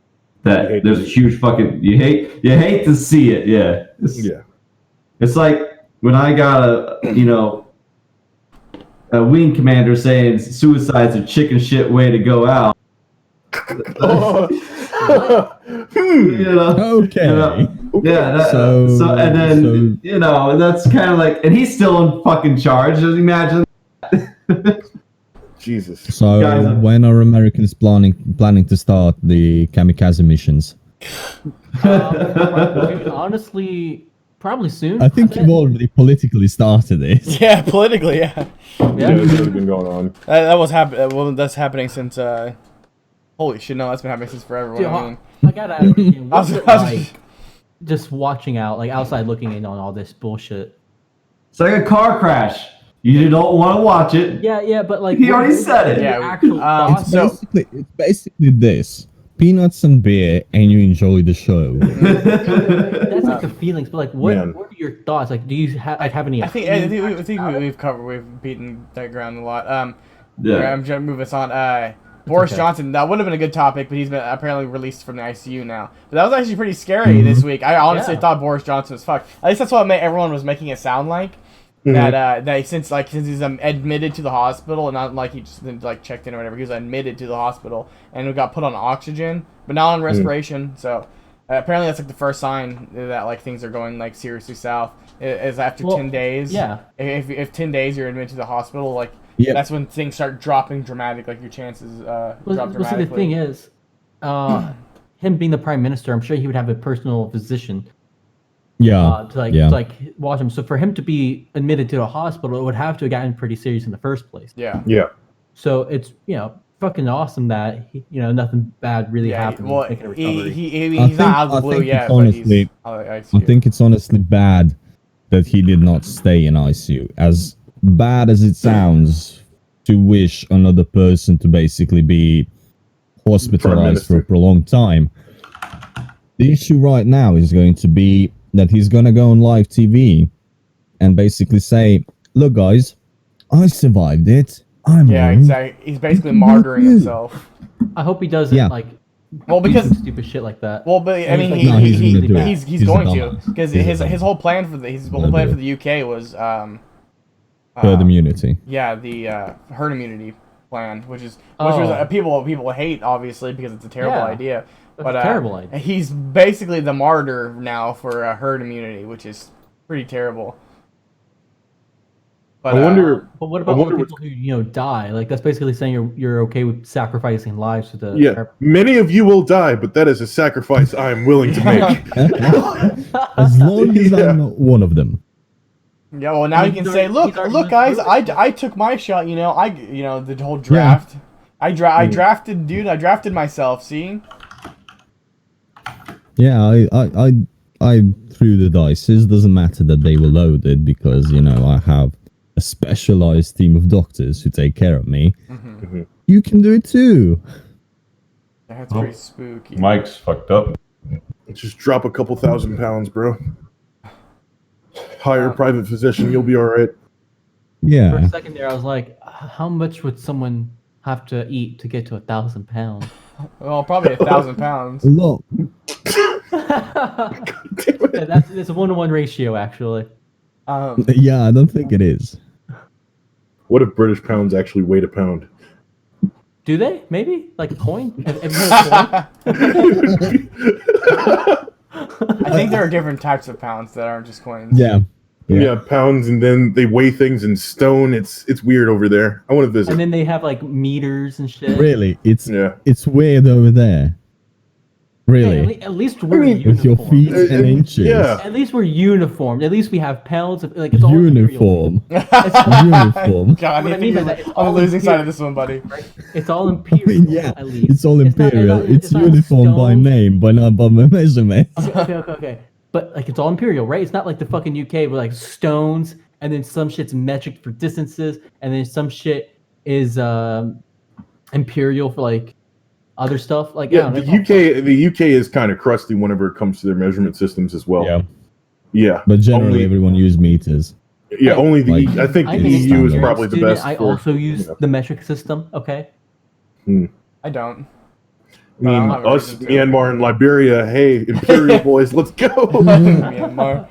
You That hate there's to a huge fucking you hate to see it. Yeah. Yeah. It's like when I got a wing commander saying suicide's a chicken shit way to go out. You know. Okay. You know? Yeah, So- and then and that's kind of like, and he's still in fucking charge. Just imagine. Jesus. So Guys, when are Americans planning to start the kamikaze missions? Dude, honestly, probably soon. I think you've already politically started it. Yeah, politically, yeah. Yeah, Yeah. that's already been going on. That was happening. Well, that's happening since. Holy shit! No, that's been happening since forever. What Dude, I mean, I gotta ask you, what's it I was- like just watching out, like outside looking in on all this bullshit? It's like a car crash. You don't want to watch it. Yeah, but like He already said it. Yeah, Yeah, actual it's thoughts. so- It's basically this: peanuts and beer, and you enjoy the show. That's like the feelings, but like, what Man. are your thoughts? Like, do you have any? I think we've covered, we've beaten that ground a lot. Yeah. I'm trying to move us on. Boris Johnson, that would have been a good topic, but he's been apparently released from the ICU now. But that was actually pretty scary this week. I honestly Yeah. thought Boris Johnson was fucked. At least that's what everyone was making it sound like. That since he's admitted to the hospital, and not like he just like checked in or whatever, he was admitted to the hospital and got put on oxygen, but not on respiration. So apparently that's like the first sign that like things are going like seriously south. Is after 10 days. Yeah. If 10 days you're admitted to the hospital, like Yeah. that's when things start dropping dramatic. Like your chances drop dramatically. See, the thing is, him being the prime minister, I'm sure he would have a personal physician Yeah. to like watch him. So for him to be admitted to a hospital, it would have to have gotten pretty serious in the first place. Yeah. Yeah. So it's fucking awesome that nothing bad really Yeah. happened. Well, Making a recovery. he's not out of the blue think yet. it's But honestly- he's, I think it's honestly bad that he did not stay in ICU. As bad as it sounds to wish another person to basically be hospitalized for a prolonged time, the issue right now is going to be that he's going to go on live TV and basically say, "Look, guys, I survived it. I'm Yeah, alright." exactly. He's basically martyring himself. I hope he doesn't Yeah. like. Well, do because some stupid shit like that. well, but I mean, No, he's gonna do it. he's He's a going to dumbass. because He's a his whole plan for the UK was Herd immunity. yeah, the herd immunity plan, which was people hate obviously because it's a terrible Yeah. idea. That's But a terrible idea. he's basically the martyr now for herd immunity, which is pretty terrible. But I wonder. But what about all wonder the what- people who die? Like that's basically saying you're okay with sacrificing lives to the. Yeah. Many of you will die, but that is a sacrifice I am willing to make. As long as Yeah. I'm not one of them. yeah, well now you can say, look, guys, I took my shot. The whole draft. I drafted myself. See. Yeah, I threw the dice. It doesn't matter that they were loaded because I have a specialized team of doctors who take care of me. You can do it too. That's pretty spooky. Mike's fucked up. Just drop a couple thousand pounds, bro. Hire a private physician, you'll be all right. For Yeah. a second there, I was like, how much would someone have to eat to get to 1,000 pounds? Well, probably 1,000 pounds. A lot. Yeah, it's a 1-to-1 ratio, actually. Yeah, I don't think it is. What if British pounds actually weighed a pound? Do they? Maybe? Like a coin? Have you heard of coin? I think there are different types of pounds that aren't just coins. Yeah. Yeah, pounds, and then they weigh things in stone. It's weird over there. I want to visit. And then they have like meters and shit. Really, it's Yeah. weird over there. Really, Hey, at least we're with your feet uniformed. and inches. Yeah. At least we're uniformed. At least we have pounds of like it's all imperial. Uniform. Uniform. God, What I you mean by think that, it's you're on the all losing side of imperial. this one, buddy. Right? It's all I imperial. mean, yeah, At least it's all It's not- imperial. It's not uniform by stones. name, but not by measurement. Okay. But like it's all imperial, right? It's not like the fucking UK where like stones and then some shit's metric for distances and then some shit is imperial for like other stuff. Like Yeah, I the don't know. UK is kind of crusty whenever it comes to their measurement systems as well. Yeah, Yeah. but generally Only- everyone uses meters. Yeah, only the Like- I think I'm the an EU is experienced probably the student. best. I for, also use you know. the metric system. Okay. I don't. I mean, I don't have a us, reason to. Myanmar, and Liberia. Hey, Imperial boys, let's go. Myanmar.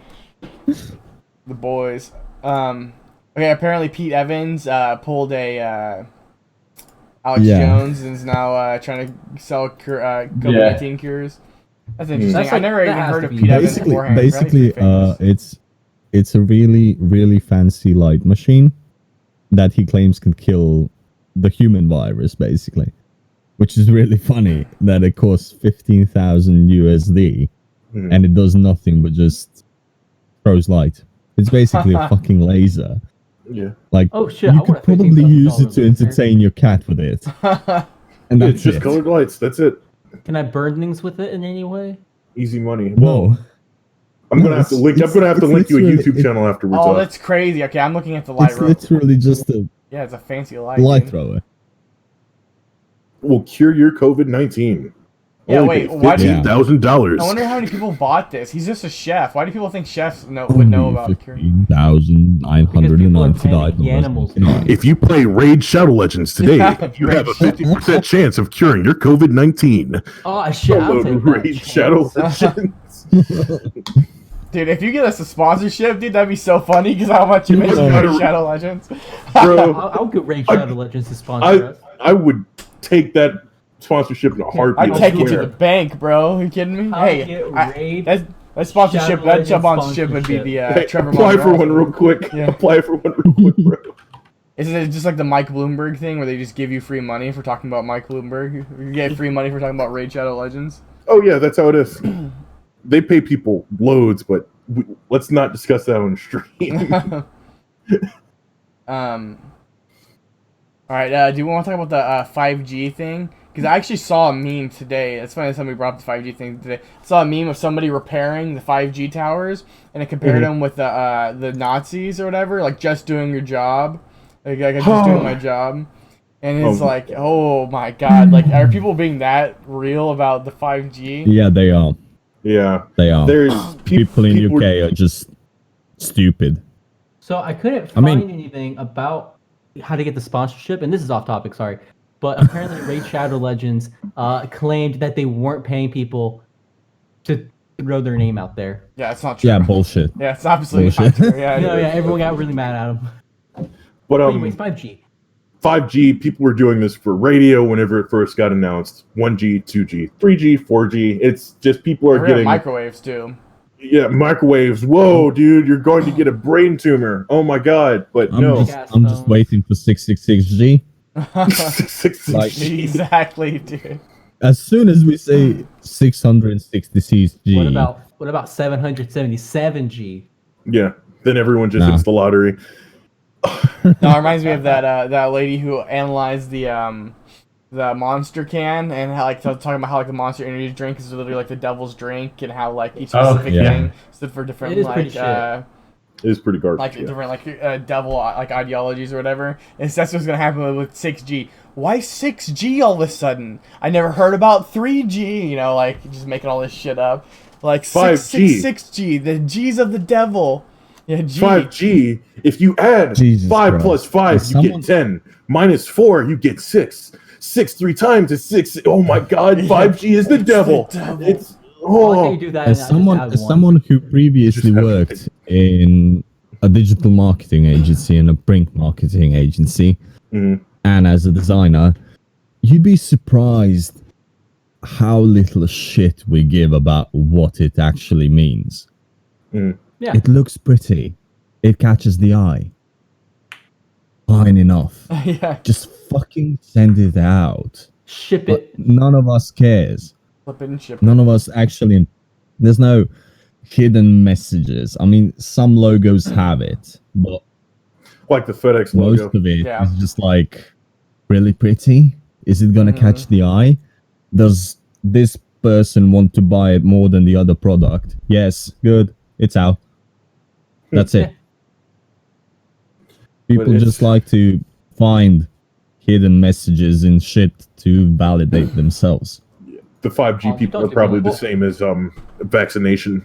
The boys. Okay, apparently Pete Evans pulled a Alex Yeah. Jones and is now trying to sell COVID-19 cures. That's interesting. That's I like- never that even has heard to of be- Pete Evans Basically, beforehand. Apparently he's famous. it's a really, really fancy light machine that he claims can kill the human virus, basically. Which is really funny that it costs 15,000 USD and it does nothing but just throws light. It's basically a fucking laser. Yeah, Like, Oh, shit, I you would could have probably $15,000 use it to there. entertain your cat with it. And that's it's just it. colored lights. That's it. Can I burn things with it in any way? Easy money. No. I'm gonna have to link. I'm gonna have to link you a literally- YouTube channel afterwards. Oh, that's crazy. Okay, I'm looking at the It's light. literally just a Yeah, it's a fancy light. light dude. thrower. will cure your COVID-19. Yeah, wait, why do you- $15,000? I wonder how many people bought this. He's just a chef. Why do people think chefs would know about curing? 15,999 animals. If you play Raid Shadow Legends today, you have a 50% chance of curing your COVID-19. Oh shit! I'll Download take that Raid chance. Shadow Legends. Dude, if you get us a sponsorship, dude, that'd be so funny because how much you make Yeah. Raid Shadow Legends. Bro, I'll get Raid Shadow Legends to sponsor us. I would take that sponsorship in a heartbeat. I'd take I it to swear. the bank, bro. Are you kidding me? I'll Hey, get I, Raid that sponsorship, Shadow that job Legends sponsorship would be the Hey, Trevor apply for Monroe. one real quick. Yeah. Apply for one real quick, bro. Isn't it just like the Mike Bloomberg thing where they just give you free money for talking about Mike Bloomberg? You get free money for talking about Raid Shadow Legends? Oh yeah, that's how it is. They pay people loads, but let's not discuss that on stream. All right. Do you want to talk about the 5G thing? Because I actually saw a meme today. It's funny that somebody brought up the 5G thing today. I saw a meme of somebody repairing the 5G towers, and it compared them with the Nazis or whatever, like just doing your job, like I'm just doing my job. And it's like, oh my god, like are people being that real about the 5G? Yeah, they are. Yeah, They are. there's People in UK are just stupid. So I couldn't I mean- find anything about how to get the sponsorship, and this is off topic, sorry. But apparently Raid Shadow Legends claimed that they weren't paying people to throw their name out there. Yeah, it's not true. Yeah, bullshit. Yeah, it's absolutely Bullshit. not true. Yeah, Yeah, everyone got really mad at them. but Anyways, 5G. 5G. People were doing this for radio whenever it first got announced. 1G, 2G, 3G, 4G. It's just people are We're getting getting microwaves too. yeah microwaves. Whoa, dude, you're going to get a brain tumor. Oh my god! But no, I'm just waiting for 666G. Like- Exactly, dude. As soon as we say 666G, What about 777G? yeah. Then everyone just Nah. hits the lottery. No, it reminds me of that lady who analyzed the Monster can and how talking about how like the Monster energy drink is literally like the devil's drink and how like each specific yeah. thing stood for different It is pretty like It is pretty garbage. like yeah. different devil like ideologies or whatever. And that's what's gonna happen with 6G. Why 6G all of a sudden? I never heard about 3G. You know, like just making all this shit up. Like 5G. 6G, the G's of the devil. Yeah, G. 5G. If you add Jesus 5 Christ. plus 5, Is you someone- get 10. Minus 4, you get 6. 6 3 times is 6. Oh my God, 5G is the It's devil. the devil. It's Why can't you oh. do that? As and someone, just add as one? someone who previously Just have- worked in a digital marketing agency and a print marketing agency, Mhm. and as a designer, you'd be surprised how little shit we give about what it actually means. Mhm. Yeah. It looks pretty. It catches the eye. Fine enough. Yeah, Just fucking send it out. Ship But it. none of us cares. flip it and ship it. None of us actually. There's no hidden messages. I mean, some logos have it, but Like the FedEx most logo. of it is Yeah. just like really pretty. Is it gonna catch the eye? Does this person want to buy it more than the other product? Yes, good. It's out. That's it. People it's- just like to find hidden messages and shit to validate themselves. The 5G Oh, people don't are do probably that. the same as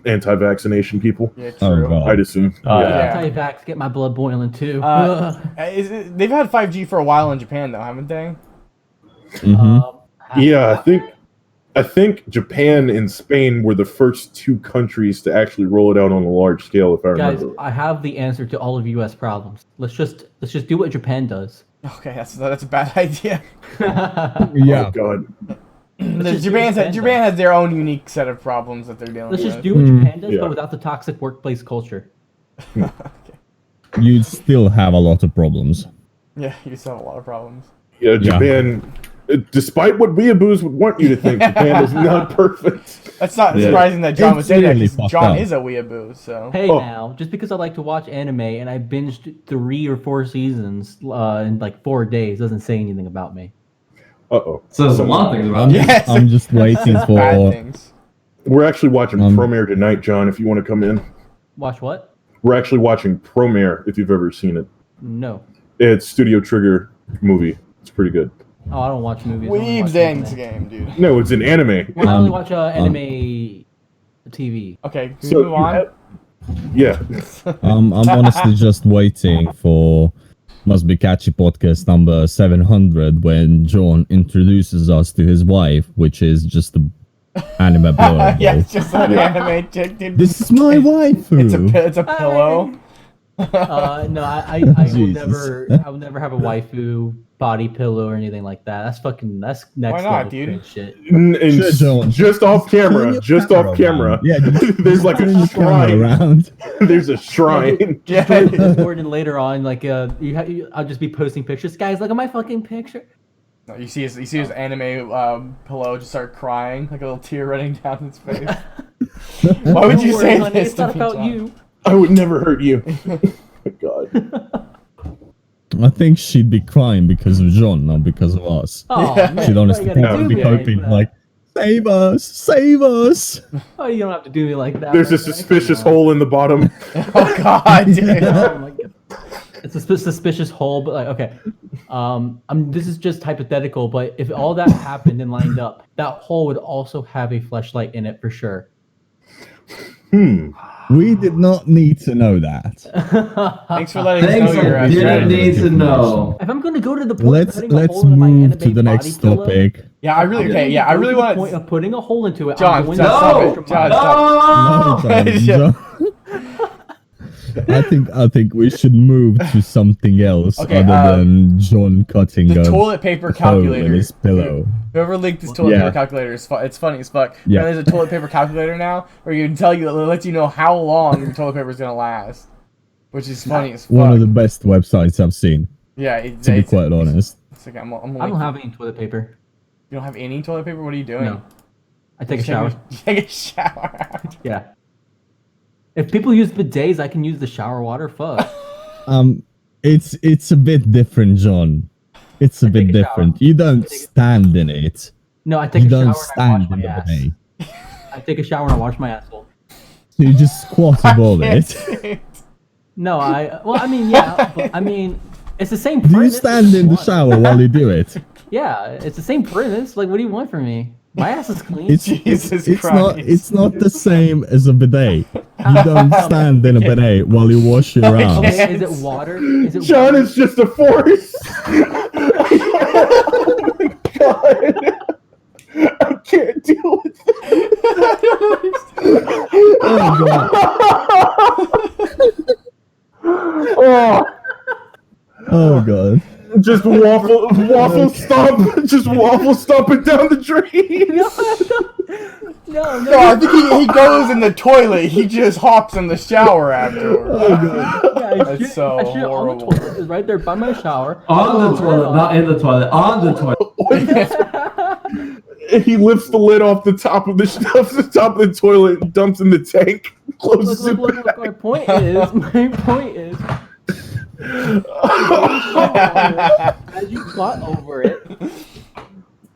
anti-vaccination people. Yeah, Oh, true. God. I'd assume. Yeah. Anti-vax, get my blood boiling too. They've had 5G for a while in Japan, though, haven't they? Mhm. Yeah, I think Japan and Spain were the first 2 countries to actually roll it out on a large scale. If I Guys, remember. I have the answer to all of U.S. problems. Let's just do what Japan does. Okay, that's a bad idea. Yeah. Oh God. just do what Japan has their own unique set of problems that they're dealing Let's with. just do what Hmm. Japan does, Yeah. but without the toxic workplace culture. You'd still have a lot of problems. Yeah, you still have a lot of problems. Yeah, Japan. Despite what weeaboos would want you to think, Japan is not perfect. That's not Yeah. surprising that John would It's say that, really 'cause fucked John up. is a weeaboo, so... Hey Oh. now, just because I like to watch anime and I binged 3 or 4 seasons in like 4 days doesn't say anything about me. Uh-oh. So there's a lot of things about I'm, it. Yes. I'm just waiting Bad for. things. We're actually watching Um, Promare tonight, John, if you want to come in. Watch what? We're actually watching Promare, if you've ever seen it. No. It's Studio Trigger movie. It's pretty good. Oh, I don't watch movies. I only Weebs watch ends anime. game, dude. No, it's an anime. Well, I only Um, watch anime TV. Okay, can we So move you on? have- yeah. I'm honestly just waiting for Must Be Catchy podcast number 700 when John introduces us to his wife, which is just the anime blurb. Yeah, it's just an anime chick, dude. This is my wife. It's a pillow. No, I will Jesus. never have a waifu body pillow or anything like that. That's next not, level dude? cringe shit. And Sure, John. just off Turn camera. your Just camera off camera. around. Yeah, just There's like turn a your camera shrine. around. There's a shrine. Yeah. Discord and later on, like I'll just be posting pictures. Guys, look at my fucking picture. No, you see his anime pillow just start crying, like a little tear running down his face. Why would you Don't say worry, honey, this it's to not me, about John? you. I would never hurt you. God. I think she'd be crying because of John, not because of us. Oh, Yeah. man, She'd why honestly you gotta probably do be me hoping, that? like, save us, save us. Oh, you don't have to do me like that. There's a my man. suspicious Come on. hole in the bottom. Oh God, dude. Oh my god. It's a suspicious hole, but like, okay. This is just hypothetical, but if all that happened and lined up, that hole would also have a fleshlight in it for sure. We did not need to know that. Thanks for letting us Things know I your didn't strategy. need to know. If I'm going to go to the point of putting a Let's hole into my move anime to the next body pillow, topic. Yeah, I really okay. Yeah, I really the point want. of putting a hole into it. John, I'm going John, to stop it. extra John, mile. No, Yeah. John. I think we should move to something else Okay, other than John cutting The a toilet paper hole in calculator. his pillow. Whoever leaked this toilet Yeah. paper calculator is it's funny as fuck. Yeah. Yeah. There's a toilet paper calculator now where you can tell you, it lets you know how long your toilet paper is gonna last, which is funny as fuck. One of the best websites I've seen, Yeah, it's, to be it's, quite honest. it's like I'm I don't have any toilet paper. You don't have any toilet paper? What are you doing? No. I take a Just shower. Take a shower. Yeah. If people use bidets, I can use the shower water. Fuck. It's a bit different, John. It's a I bit take a shower. different. You don't stand in it. No, I take You a shower don't and I wash stand in my the ass. bidet. I take a shower and I wash my asshole. So you just squat above I can't it. see it. No, I mean, yeah, but I mean, it's the same Do you premise. stand in the shower while you do it? Yeah, it's the same premise. Like, what do you want from me? My ass is clean. It's not the same as a bidet. You don't stand in a bidet while you wash your ass. Okay, is it water? Is it John water? is just a force. Oh my god. I can't deal with this. Oh god. Oh, Oh god. just waffle stomping down the drain. No, No, I think he goes in the toilet. He just hops in the shower afterwards. Oh god. Yeah, That's so I shit on the horrible. toilet. It's right there by my shower. On the toilet, not in the toilet. On the toilet. He lifts the lid off the top of the toilet, and dumps in the tank, closes it Look, back. my point is, as you plot over it,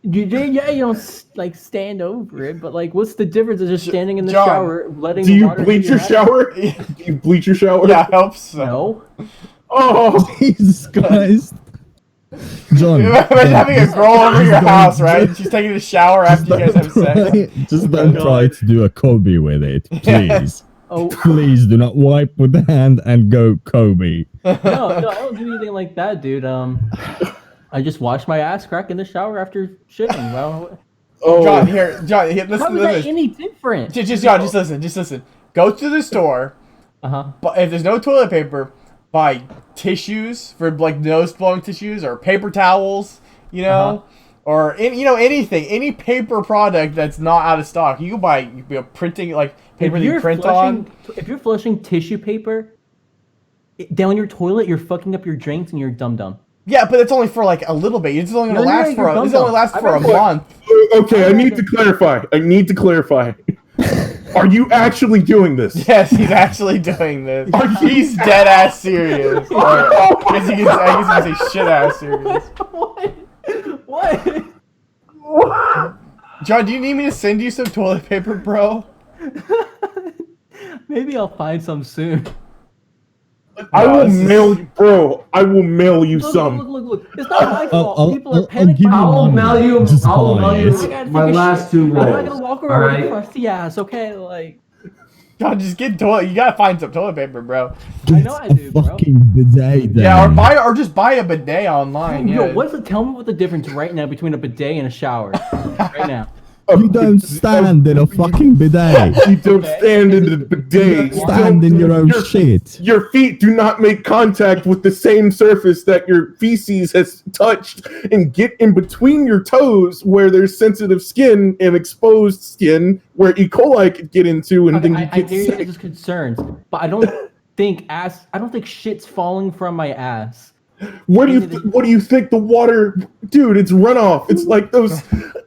you don't like stand over it, but like, what's the difference of just standing in the John, shower, letting Do the you water bleach hit your head? shower? Do you bleach your shower? Yeah, helps. So. No. Oh, Jesus Christ. John. Imagine having a girl over your don't- house, right? She's taking a shower after you guys have sex. Just don't try to do a Kobe with it, please. Oh Please do not wipe with the hand and go Kobe. no, I don't do anything like that, dude. I just wash my ass crack in the shower after shitting. Well, oh. John, John, how listen is to that this. any different? John, just listen. Go to the store, but if there's no toilet paper, buy tissues for like nose blowing tissues or paper towels, you know, or anything, any paper product that's not out of stock. You can buy printing like paper that you print on. If you're flushing tissue paper down your toilet, you're fucking up your drains and you're dumb. Yeah, but it's only for like a little bit. It's only gonna last for you're it's only last for a month. Okay, I need to clarify. Are you actually doing this? Yes, he's actually doing this. He's dead ass serious. I guess you can say shit ass serious. What? John, do you need me to send you some toilet paper, bro? Maybe I'll find some soon. I will this is- mail you, bro. I will mail you some. Look. It's not my fault. I'll- People are I'll give you panicking. I'll money. mail you. Just I'll buy mail it. you I gotta my take a last shit. 2 I'm rolls. not gonna walk All around with right. a crusty ass, okay? Like, John, just get toilet. You gotta find some toilet paper, bro. I know I do, a bro. fucking bidet then. Yeah, or just buy a bidet online. Yo, Yeah. tell me what the difference right now between a bidet and a shower. Right now. You don't stand in a fucking bidet. You don't stand in the bidet. You Stand in your own your- shit. Your feet do not make contact with the same surface that your feces has touched and get in between your toes where there's sensitive skin and exposed skin where E. coli could get into and then you I get hear sick. your guys' concerns, but I don't think shit's falling from my ass. What do you think the water, dude? It's runoff. It's like those.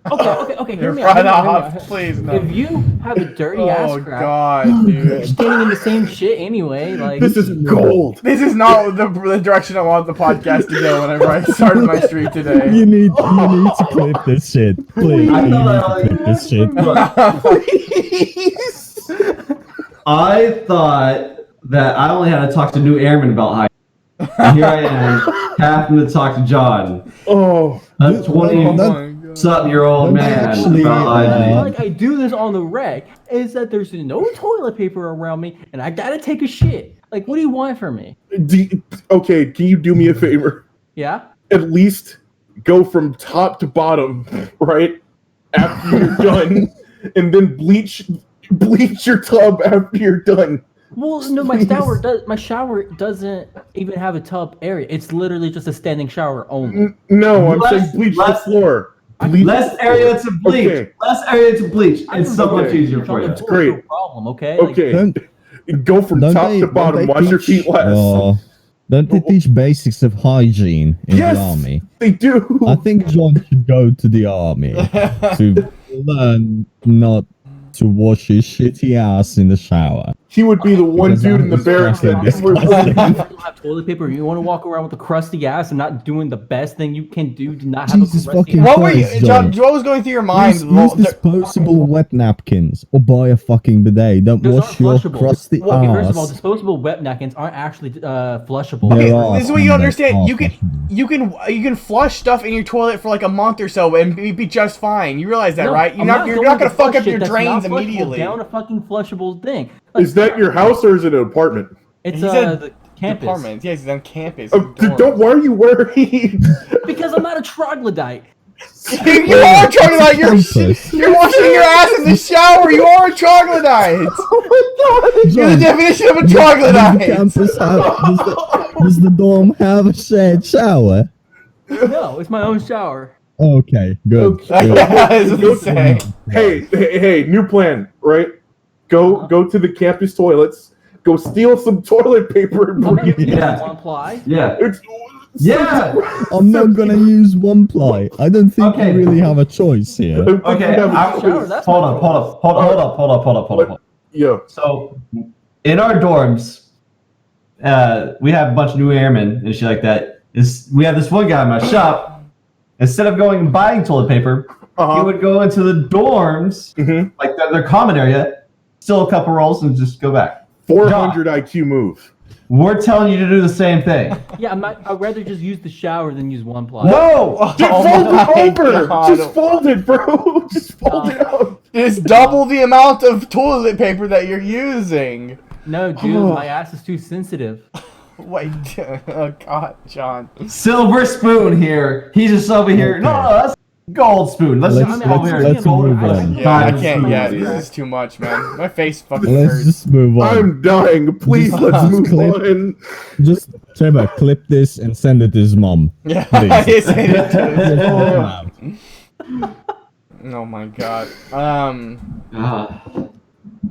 Okay. Hear me Run out. off, please. No. If you have a dirty ass Oh crack, god, you're dude. standing in the same shit anyway. Like, This is gold. This is not the direction I want the podcast to go whenever I started my streak today. You need to clip this shit. Please, I you need thought to clip this shit. I thought that I only had to talk to new airmen about hygiene. And here I am, having to talk to John, Oh, a Oh my 20-something-year-old man Actually, about hygiene. like I do this on the reg, is that there's no toilet paper around me, and I gotta take a shit. Like, what do you want from me? okay. Can you do me a favor? Yeah. At least go from top to bottom, right? After you're done, and then bleach your tub after you're done. Well, no, my shower doesn't even have a tub area. It's literally just a standing shower only. No, I'm Less- saying bleach the less- floor. Bleach- Less area to bleach. Okay. Less area to bleach. It's so much Okay. easier for you. It's great. No problem, okay? Like, Okay, Don't- go from top to bottom. Wash your feet last. Don't they teach basics of hygiene in Yes! the army? They do. I think John should go to the army to learn not to wash his shitty ass in the shower. he would be the one Because dude I'm in the barracks that disgusting. never You don't have toilet paper. You want to walk around with a crusty ass and not doing the best thing you can do to not have Jesus a crusty fucking ass. What were you, Christ, John? John. What was going through your mind? Use disposable wet napkins or buy a fucking bidet. Don't Those wash aren't your flushable. crusty Okay, first of all, ass. disposable wet napkins aren't actually flushable. There Okay, are this is what you some that understand. are You can flushable. you can flush stuff in your toilet for like a month or so and be just fine. You realize that, No, right? You're I'm not going gonna to fuck flush up shit your that's drains not flushable immediately. down a fucking flushable thing. Like, Is that your house or is it an apartment? It's He said the campus. Apartment. Yes, he's on campus. Don't. Why are you worried? Because I'm not a troglodyte. You are a troglodyte. Campus. You're washing your ass in the shower. You are a troglodyte. Oh my god! You're the John, definition of a does the troglodyte. campus have, does the dorm have a shared shower? No, it's my own shower. Okay, good. Okay. good. That's what he's saying. Hey, new plan, right? Go to the campus toilets. Go steal some toilet paper and bring it. Yeah. One ply. Yeah. It's, Yeah. I'm not gonna use one ply. I don't think Okay. you really have a choice here. Okay. Shower, that's Hold my up. Hold up. Yeah. So, in our dorms, we have a bunch of new airmen and shit like that. We have this one guy in my shop. Instead of going and buying toilet paper, he would go into the dorms, like their common area, steal a couple rolls, and just go back. 400 IQ move. We're telling you to do the same thing. Yeah, I'd rather just use the shower than use one ply. No! Just Oh fold my it over. God. Just fold it, bro. Just fold it up. It's double the amount of toilet paper that you're using. No, dude, my ass is too sensitive. Wait, oh God, John. Silver spoon here. He's just over here. No, that's gold spoon. Let's Let's- just let's- over here. let's Gold move spoon. on. Yeah, I can't. Spoon. Yeah, this is too much, man. My face fucking Let's hurts. just move on. I'm dying. Please, let's move clip. on. Just Trevor, clip this and send it to his mom. Yeah, Please. I said it too. Out. Oh my God.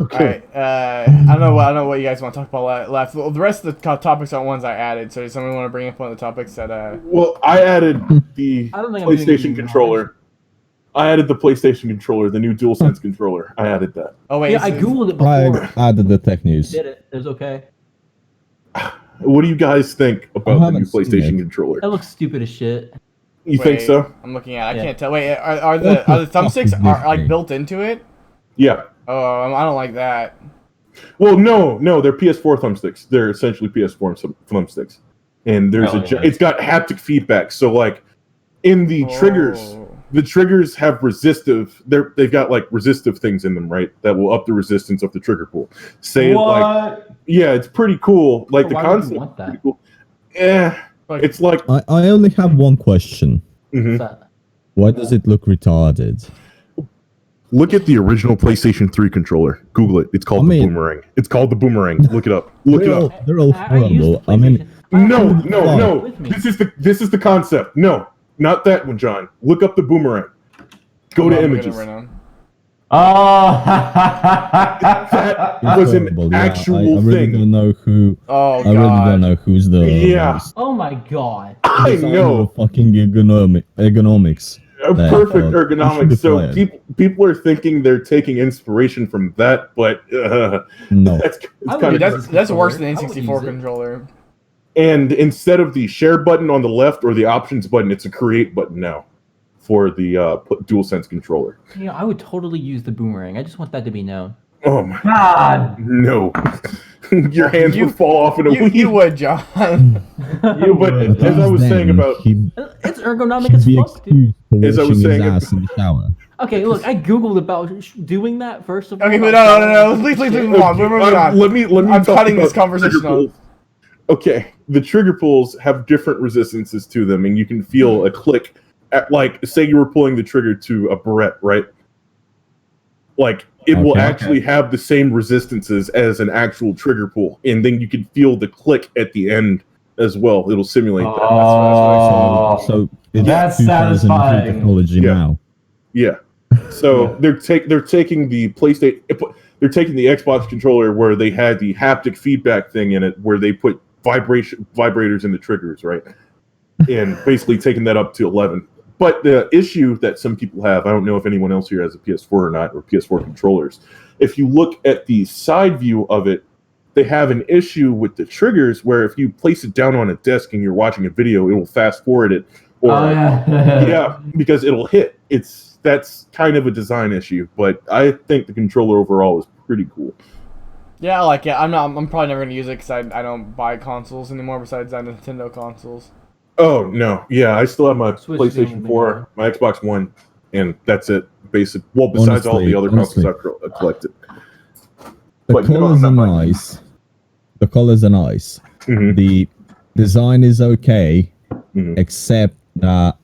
Okay. Alright, I don't know what you guys want to talk about left. Well, the rest of the topics are ones I added. So does somebody want to bring up one of the topics that Well, I added the I don't think I'm doing PlayStation anything controller. I added the PlayStation controller, the new DualSense controller. I added that. Oh wait, Yeah, I googled it before. I added the tech news. Did it? It was okay. What do you guys think about the new haven't seen PlayStation it. controller? It looks stupid as shit. You think Wait, so? I'm looking at. I Yeah. can't tell. Wait, are the thumbsticks fuck is are like this built into it? Yeah. Oh, I don't like that. Well, no, they're PS4 thumbsticks. They're essentially PS4 thumbsticks, and there's Oh, yeah. it's got haptic feedback. So like in the triggers, Oh. the triggers have resistive. They've got like resistive things in them, right? That will up the resistance of the trigger pull. Say it like, yeah, it's pretty cool. Like the Why would you concept. want that? Pretty cool. Yeah, Like, it's like I only have one question. mhm. That- Why does it look retarded? Look at the original PlayStation 3 controller. Google it. It's called I mean- the Boomerang. It's called the Boomerang. Look it up. Look it up. They're all I used horrible. the I mean, PlayStation. I have No, it no. with me. This is the concept. No, not that one, John. Look up the Boomerang. Go to I'm looking at it images. right now. That it's was an horrible, yeah. actual I really thing. don't know who. Oh I really God. don't know who's the. Yeah. Oh my god. I designer know. of fucking ergonomics. That, Perfect you should ergonomics. be So fired. people are thinking they're taking inspiration from that, but No. that's I kind would of. use That's worse than I would N64 use it. controller. And instead of the share button on the left or the options button, it's a create button now for the DualSense controller. You know, I would totally use the boomerang. I just want that to be known. Oh my God. no! Your hands You- would fall off in a You week. would, John. Yeah, but as I was saying about It's ergonomic should as be fuck, dude. excused for As I was washing his saying- ass in the shower. Okay, look, I googled about doing that first of all. Okay, but no. Please move on. We're moving on. Let me. I'm talk cutting this about conversation trigger pulls. Okay, the trigger pulls have different resistances to them, and you can feel a click. At, like, say you were pulling the trigger to a barrette, right? Like, it will Okay. actually have the same resistances as an actual trigger pull, and then you can feel the click at the end as well. It'll simulate that. Oh. So it's That's 2003 satisfying. technology Yeah. now. Yeah. So they're taking the PlayStation, they're taking the Xbox controller where they had the haptic feedback thing in it, where they put vibrators in the triggers, right? And basically taking that up to 11. But the issue that some people have, I don't know if anyone else here has a PS4 or not, or PS4 controllers. If you look at the side view of it, they have an issue with the triggers where if you place it down on a desk and you're watching a video, it will fast forward it. Or yeah, because it'll hit. That's kind of a design issue, but I think the controller overall is pretty cool. Yeah, I like it. I'm probably never gonna use it because I don't buy consoles anymore besides Nintendo consoles. Oh no, yeah, I still have my Switch PlayStation 4, my Xbox One, and that's it. Well, besides all the other consoles I've collected. The colors are nice. The colors are nice. Mm-hmm. The design is okay, Mm-hmm. except that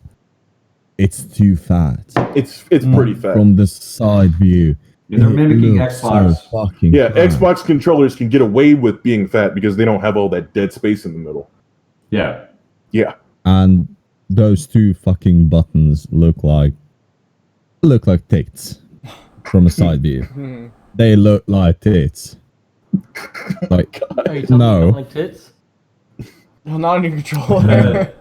it's too fat. It's pretty fat. From the side view. They're mimicking looks Xbox. So fucking Yeah, fat. Xbox controllers can get away with being fat because they don't have all that dead space in the middle. Yeah. Yeah. And those two fucking buttons look like tits from a side view. They look like tits. Like Are you telling me you no, don't like tits? Well, not on your controller.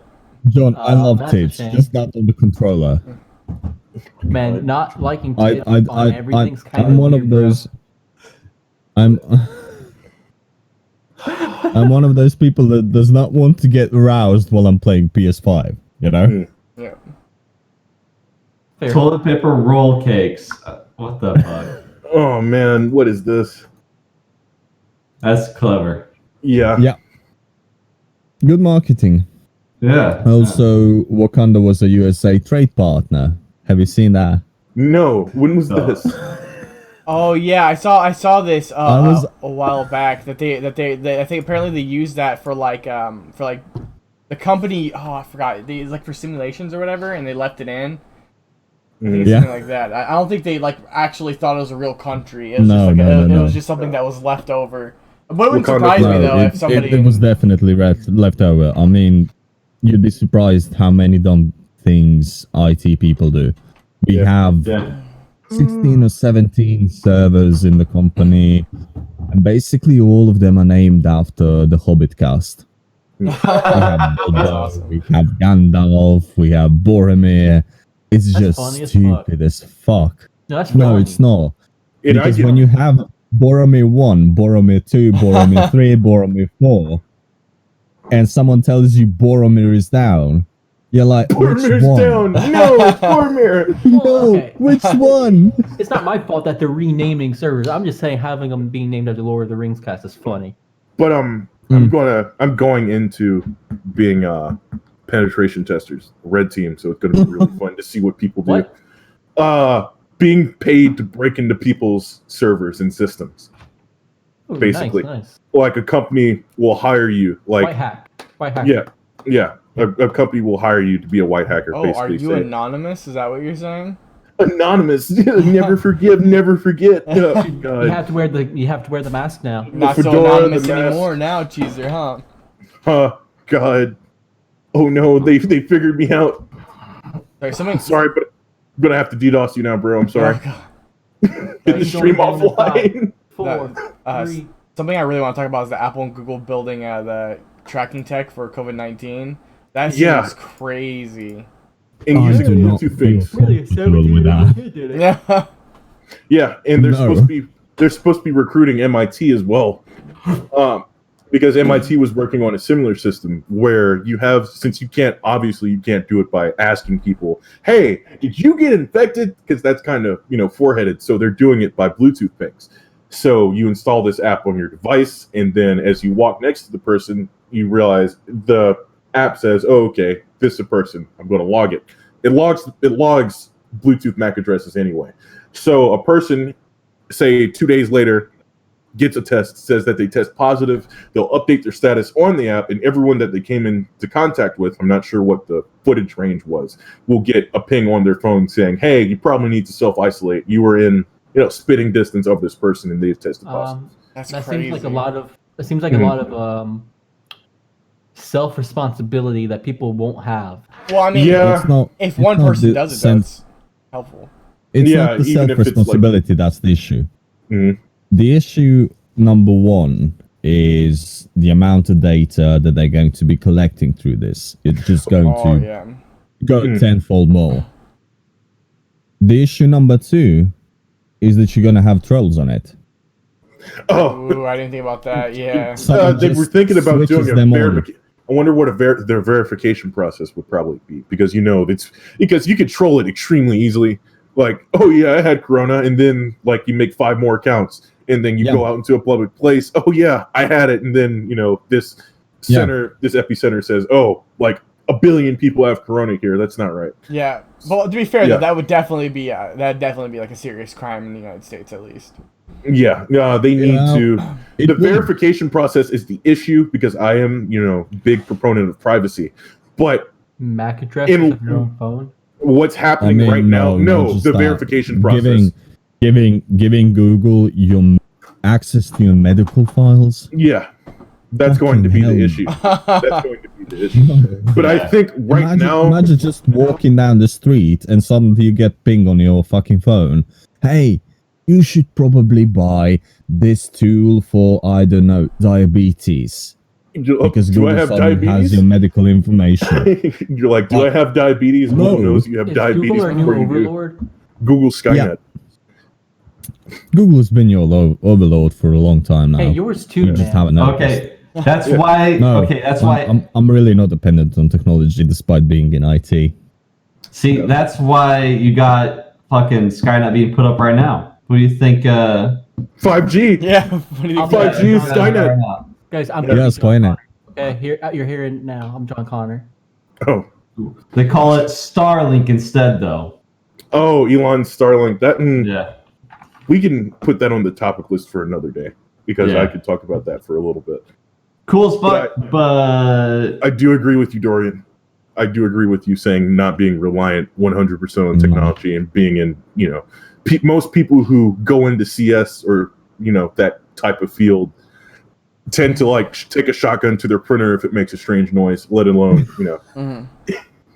John, I love that's a tits, shame. just not on the controller. Man, not liking I, tits I, on everything's kind I'm one weird, of bro. those. I'm I'm one of those people that does not want to get aroused while I'm playing PS5. You know. Yeah. Fair. Toilet paper roll cakes. What the fuck? Oh man, what is this? That's clever. Yeah. Yeah. Good marketing. Yeah. Also, Wakanda was a USA trade partner. Have you seen that? No. When was Oh. this? Oh yeah, I saw this was- a while back that they I think apparently they used that for like the company. Oh, I forgot. They like for simulations or whatever, and they left it in. I think it's Yeah. something like that. I don't think they like actually thought it was a real country. It was No, just like no, it no. was just something that was left over. But it wouldn't Wakanda surprise me Forever. though if somebody. It was definitely left over. I mean, you'd be surprised how many dumb things IT people do. We Yeah. have Yeah. 16 or 17 servers in the company, and basically all of them are named after the Hobbit cast. We have Bilbo, we have Gandalf, we have Boromir. It's That's just funny as stupid as fuck. No, that's No, funny. it's not. And I Because get- when you have Boromir 1, Boromir 2, Boromir 3, Boromir 4, and someone tells you Boromir is down, you're like, which Boromir's one? down. No, Boromir. No, Okay. which one? It's not my fault that they're renaming servers. I'm just saying having them being named after the Lord of the Rings cast is funny. But I'm going into being penetration testers, red team. So it's gonna be really fun to see what people do. What? Being paid to break into people's servers and systems. Ooh, Basically. nice. Like a company will hire you. White Like hack. White hack. yeah. A company will hire you to be a white hacker. Oh, basically are you say, anonymous? Is that what you're saying? anonymous? Never forgive, never forget. Oh, You God. have to wear the mask now. Not so fedora, anonymous the mask. anymore now, Cheezer, huh? Oh God. Oh no, they figured me out. Sorry, something. Sorry, but I'm gonna have to DDoS you now, bro. I'm sorry. Oh, Get the Don't stream get in the offline. 4, Uh, 3. Something I really want to talk about is the Apple and Google building the tracking tech for COVID-19. That seems Yeah. crazy. And I using do not Bluetooth feel things. Really, a comfortable with that. 17-year-old kid did it. Yeah. Yeah, and they're No. supposed to be recruiting MIT as well. Because MIT was working on a similar system where you have, since you can't do it by asking people, hey, did you get infected? Because that's kind of, foreheaded. So they're doing it by Bluetooth pings. So you install this app on your device, and then as you walk next to the person, you realize the app says, oh, okay, this is a person. I'm going to log it. It logs Bluetooth MAC addresses anyway. So a person, say 2 days later, gets a test, says that they test positive. They'll update their status on the app, and everyone that they came into contact with, I'm not sure what the footage range was, will get a ping on their phone saying, hey, you probably need to self-isolate. You were in, spitting distance of this person, and they've tested positive. That's That crazy. seems like a lot of self-responsibility that people won't have. Well, I mean, Yeah. It's not, if it's one not person the does it, sense- that's helpful. It's Yeah, not the even if it's self-responsibility that's the issue. Mhm. The issue number one is the amount of data that they're going to be collecting through this. It's just going Oh to yeah. go Mm. tenfold more. The issue number two is that you're going to have trolls on it. Oh, Ooh, I didn't think about that. Yeah. Someone they were just thinking about switches doing a them on. verification. I wonder what their verification process would probably be, because it's because you could troll it extremely easily. Like, oh yeah, I had corona, and then like you make 5 more accounts, and then you go out into a public place. Oh yeah, I had it, and then this this epicenter says, oh, like 1 billion people have corona here. That's not right. Yeah. Well, to be fair, though, that would definitely be like a serious crime in the United States, at least. Yeah, they need to. The would. verification process is the issue, because I am, big proponent of privacy. But MAC address of your own phone. What's happening right now? No, the verification process. Giving Google your access to your medical files. Yeah, that's going to be the issue. That's going to be the issue. But I think imagine just walking down the street and suddenly you get ping on your fucking phone. Hey, you should probably buy this tool for, I don't know, diabetes. Because do I have diabetes? Has your medical information. You're like, do I have diabetes? No. Google knows you have diabetes. Google our new overlord? Google Skynet. Google's been your overlord for a long time now. Hey, yours too, You just haven't noticed. Okay, that's why. No, okay, that's why. I'm really not dependent on technology, despite being in IT. See, that's why you got fucking Skynet being put up right now. What do you think? 5G. Yeah. What do you think? 5G is Skynet. Guys, I'm Skynet. Okay, you're hearing now. I'm John Connor. Oh. They call it Starlink instead, though. Oh, Elon Starlink. Yeah. We can put that on the topic list for another day, because I could talk about that for a little bit. Cool as fuck, but I do agree with you, Dorian. I do agree with you saying not being reliant 100% on technology and being in, most people who go into CS or, that type of field tend to like take a shotgun to their printer if it makes a strange noise, let alone,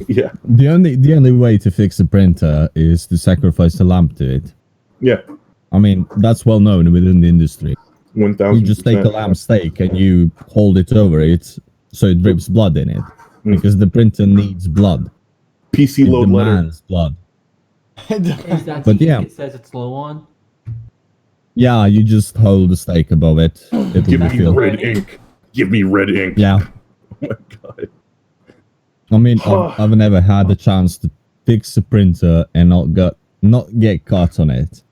Yeah. The only way to fix a printer is to sacrifice a lamp to it. Yeah. I mean, that's well known within the industry. 1,000%. You just take a lamb steak and you hold it over it so it drips blood in it. Because the printer needs blood. PC load letter. Demands blood. Is that But yeah. it says it's low on? Yeah, you just hold the steak above it. It'll Give be me filled. red ink. Give me red ink. Yeah. Oh my god. I mean, I've never had the chance to fix a printer and not get cut on it.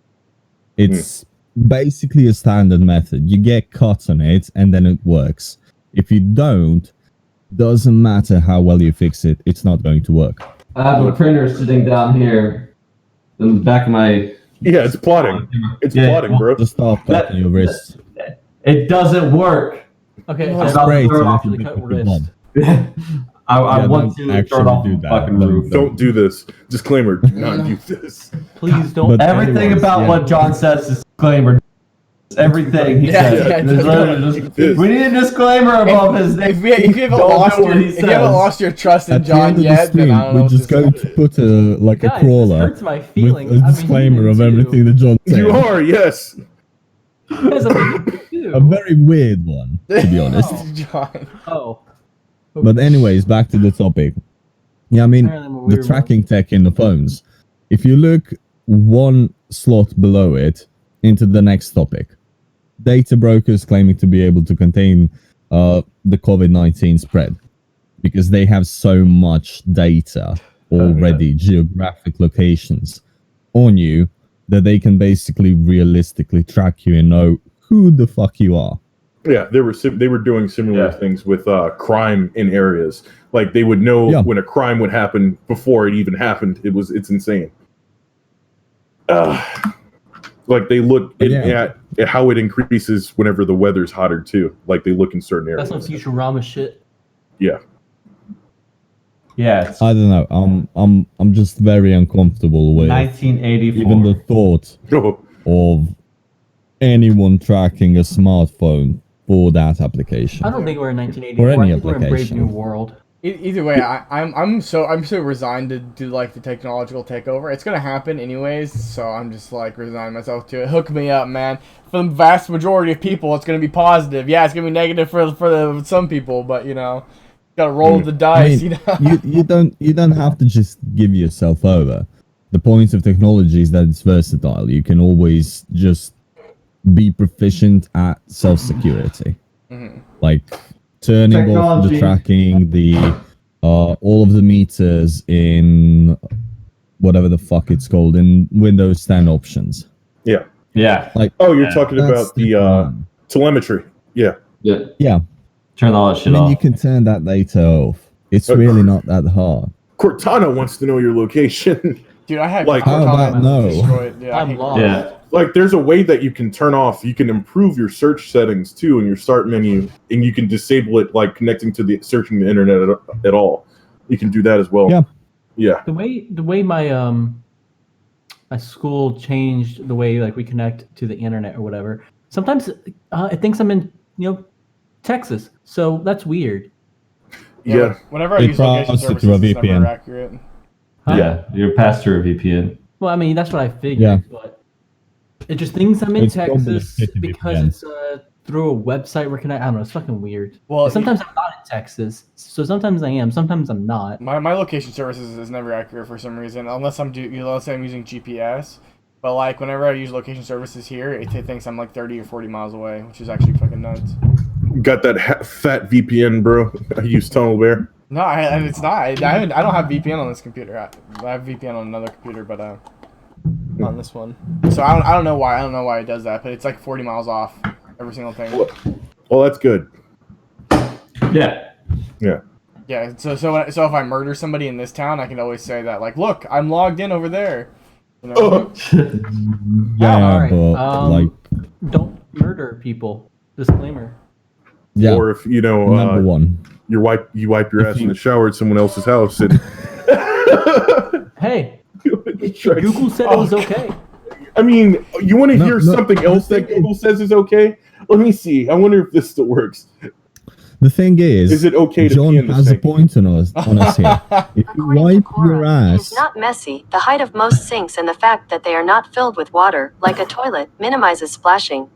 It's basically a standard method. You get cut on it and then it works. If you don't, doesn't matter how well you fix it, it's not going to work. I have a printer sitting down here in the back of my. Yeah, it's plotting. It's plotting, bro. Just start cutting your wrists. It doesn't work. Okay, Well, so Spray it a little actually bit cut with the wrist. blood. I want don't to actually turn off do the that. fucking roof. Don't do this. Disclaimer, do not do this. Please don't. But Everything anyways, about yeah. what John says is disclaimer. Everything he says. There's literally just- we need a disclaimer above his name. If you haven't Don't lost do what he if you haven't says. lost your trust in At the John end of the yet, then I stream, don't know we're what just to going say. to put a Guys, crawler this hurts my with feelings. a disclaimer of everything that John said. You are, yes. Guys, I'm too. A very weird one, to be honest. John. Oh. But anyways, back to the topic. Yeah, I mean, Apparently I'm a the weird tracking tech in the phones. If you look one slot below it into the next topic, data brokers claiming to be able to contain the COVID-19 spread because they have so much data already, geographic locations on you, that they can basically realistically track you and know who the fuck you are. Yeah, they were doing similar things with crime in areas. Like they would know when a crime would happen before it even happened. It's insane. Like they look at how it increases whenever the weather's hotter too. Like they look in certain areas. That's some Futurama shit. Yeah. Yeah, it's I don't know. I'm just very uncomfortable with 1984. even the thought Oh, of anyone tracking a smartphone for that application. I don't think we're in 1984. Or any I think we're in Brave application. New World. Either way, I'm so resigned to do like the technological takeover. It's gonna happen anyways, so I'm just like resigning myself to it. Hook me up, man. For the vast majority of people, it's gonna be positive. Yeah, it's gonna be negative for some people, but gotta roll the dice. you don't have to just give yourself over. The point of technology is that it's versatile. You can always just be proficient at self-security. Mm-hmm. Like turning off the Technology. tracking, the all of the meters in whatever the fuck it's called in Windows 10 options. Yeah. Yeah. Like Oh, you're Yeah, talking that's about the plan. telemetry. Yeah. Yeah. Yeah, Turn all that shit I mean off. you can turn that data off. It's Okay. really not that hard. Cortana wants to know your location. Dude, I had Like- How Cortana about no? destroyed. Yeah, I I'm hate lost. Yeah. Like, there's a way that you can turn off. You can improve your search settings too in your start menu, and you can disable it, like connecting to the searching the internet at all. You can do that as well. Yeah. Yeah. The way my school changed the way like we connect to the internet or whatever. Sometimes it thinks I'm in Texas, so that's weird. Yeah. Whenever I It use location browsed it services, through a it's VPN. never accurate. Huh? Yeah. You're past through a VPN. Well, I mean that's what I figured, Yeah. but it just thinks I'm in It's probably Texas a shitty because VPN. it's through a website we're connected. I don't know. It's fucking weird. Well, And sometimes I'm not in Texas, so sometimes I am. Sometimes I'm not. My location services is never accurate for some reason, unless I'm using GPS. But like whenever I use location services here, it thinks I'm like 30 or 40 miles away, which is actually fucking nuts. Got that fat VPN, bro. I use Tunnel Bear. No, and it's not. I don't have VPN on this computer. I have VPN on another computer, but not on this one. So I don't know why. I don't know why it does that, but it's like 40 miles off every single thing. Well, that's good. Yeah. Yeah. Yeah. So if I murder somebody in this town, I can always say that like, look, I'm logged in over there. You know? Oh. Yeah, alright, but like don't murder people. Disclaimer. yeah, Or if number one. you wipe your ass in the shower at someone else's house and Hey, Try- Google said it was okay. I mean, you want to No, hear no. something else that Google says is okay? Let me see. I wonder if this still works. The thing is it okay to John pee in the has sink? a point on us here. If you According to wipe your Quora, it ass, is not messy. The height of most sinks and the fact that they are not filled with water, like a toilet, minimizes splashing.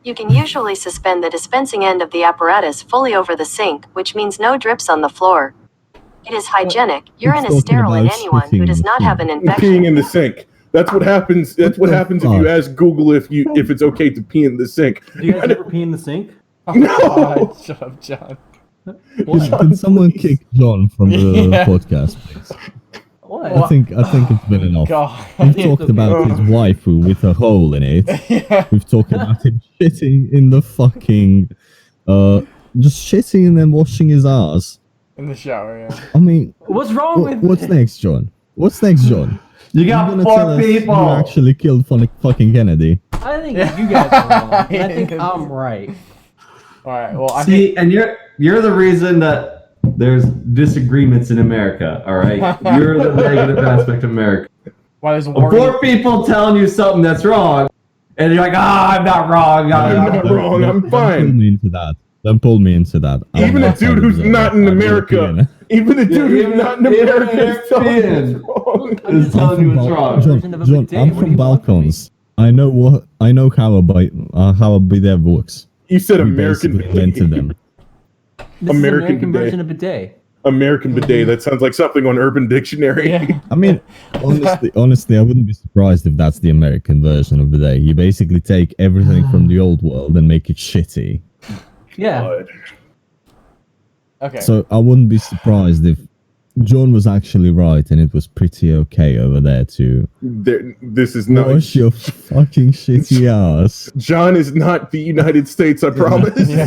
You can usually suspend the dispensing end of the apparatus fully over the sink, which means no drips on the floor. It is hygienic. Urine is talking sterile in about anyone spitting who does in the not have an sink. Peeing infection. in the sink. That's what happens. That's what happens if you ask Google if it's okay to pee in the sink. Do you guys ever pee in the sink? No. God, shut up, John. can someone kick John from the Yeah. podcast, please? What? I think it's been enough. God. We've talked about his waifu with a hole in it. Yeah. We've talked about him shitting in the fucking just shitting and then washing his ass. In the shower, yeah. I mean, What's wrong with what's next, John? What's next, John? You You're got gonna 4 tell us people. who actually killed fucking Kennedy? I think you guys are wrong. And I think I'm right. All right. Well, I think See, and you're the reason that there's disagreements in America. All right, you're the negative aspect of America. why there's war. 4 people telling you something that's wrong, and you're like, I'm not wrong. I'm not wrong. I'm Don't fine. pull me into that. Don't pull me into that. I'm Even a not dude part of who's the not in America. European. Even a dude who's even- not in even America is telling you European. it's wrong. I'm just telling you what's wrong. John, Version of a John, bidet. I'm What do from you want from me? Balkans. I know how a bidet works. You said We American basically invented them. This American is American bidet. version of bidet. American bidet. That sounds like something on Urban Dictionary. Yeah. I mean, honestly, I wouldn't be surprised if that's the American version of bidet. You basically take everything from the old world and make it shitty. Yeah. God. Okay. So I wouldn't be surprised if John was actually right and it was pretty okay over there to This is not. wash your fucking shitty ass. John is not the United States. I promise. Yeah.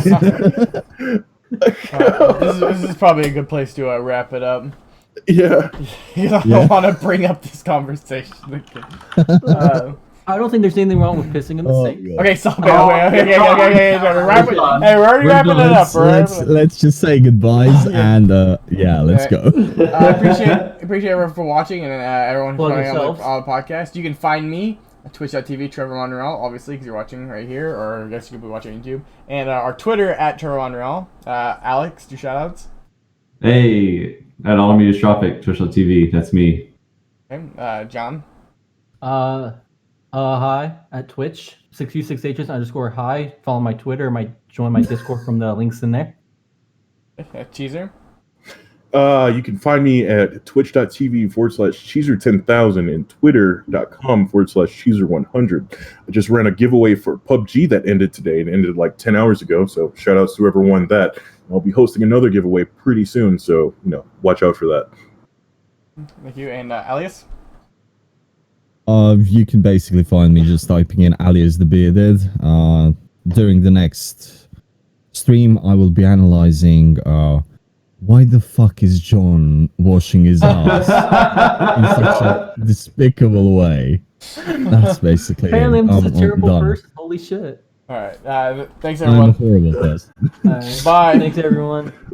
This is probably a good place to wrap it up. Yeah. You don't Yeah. want to bring up this conversation again. I don't think there's anything wrong with pissing in the Oh, sink. God. Okay, stop it. Okay. Wrap it. Hey, we're already wrapping it up. Let's just say goodbyes and yeah, let's go. Appreciate everyone for watching and everyone Plug joining on yourselves. the podcast. You can find me at twitch.tv, Trevor Monreal, obviously, because you're watching right here, or I guess you could be watching YouTube. And our Twitter at Trevor Monreal. Alex, do shoutouts. Hey, at Alameda Twitch.tv. That's me. Okay. John. Hi at Twitch 6u6hs_hi. Follow my Twitter. Join my Discord from the links in there. Cheeser. You can find me at twitch.tv/Cheezer10,000 and twitter.com/Cheezer100. I just ran a giveaway for PUBG that ended today and ended like 10 hours ago. So shout outs to whoever won that. I'll be hosting another giveaway pretty soon. So, watch out for that. Thank you. And Alias? You can basically find me just typing in Alias the Bearded. During the next stream, I will be analyzing why the fuck is John washing his ass in such a despicable way. That's basically Apparently, it. I'm just a terrible done. person. Holy shit. All right. Thanks, I'm a everyone. horrible person. All right. Bye. Thanks, everyone.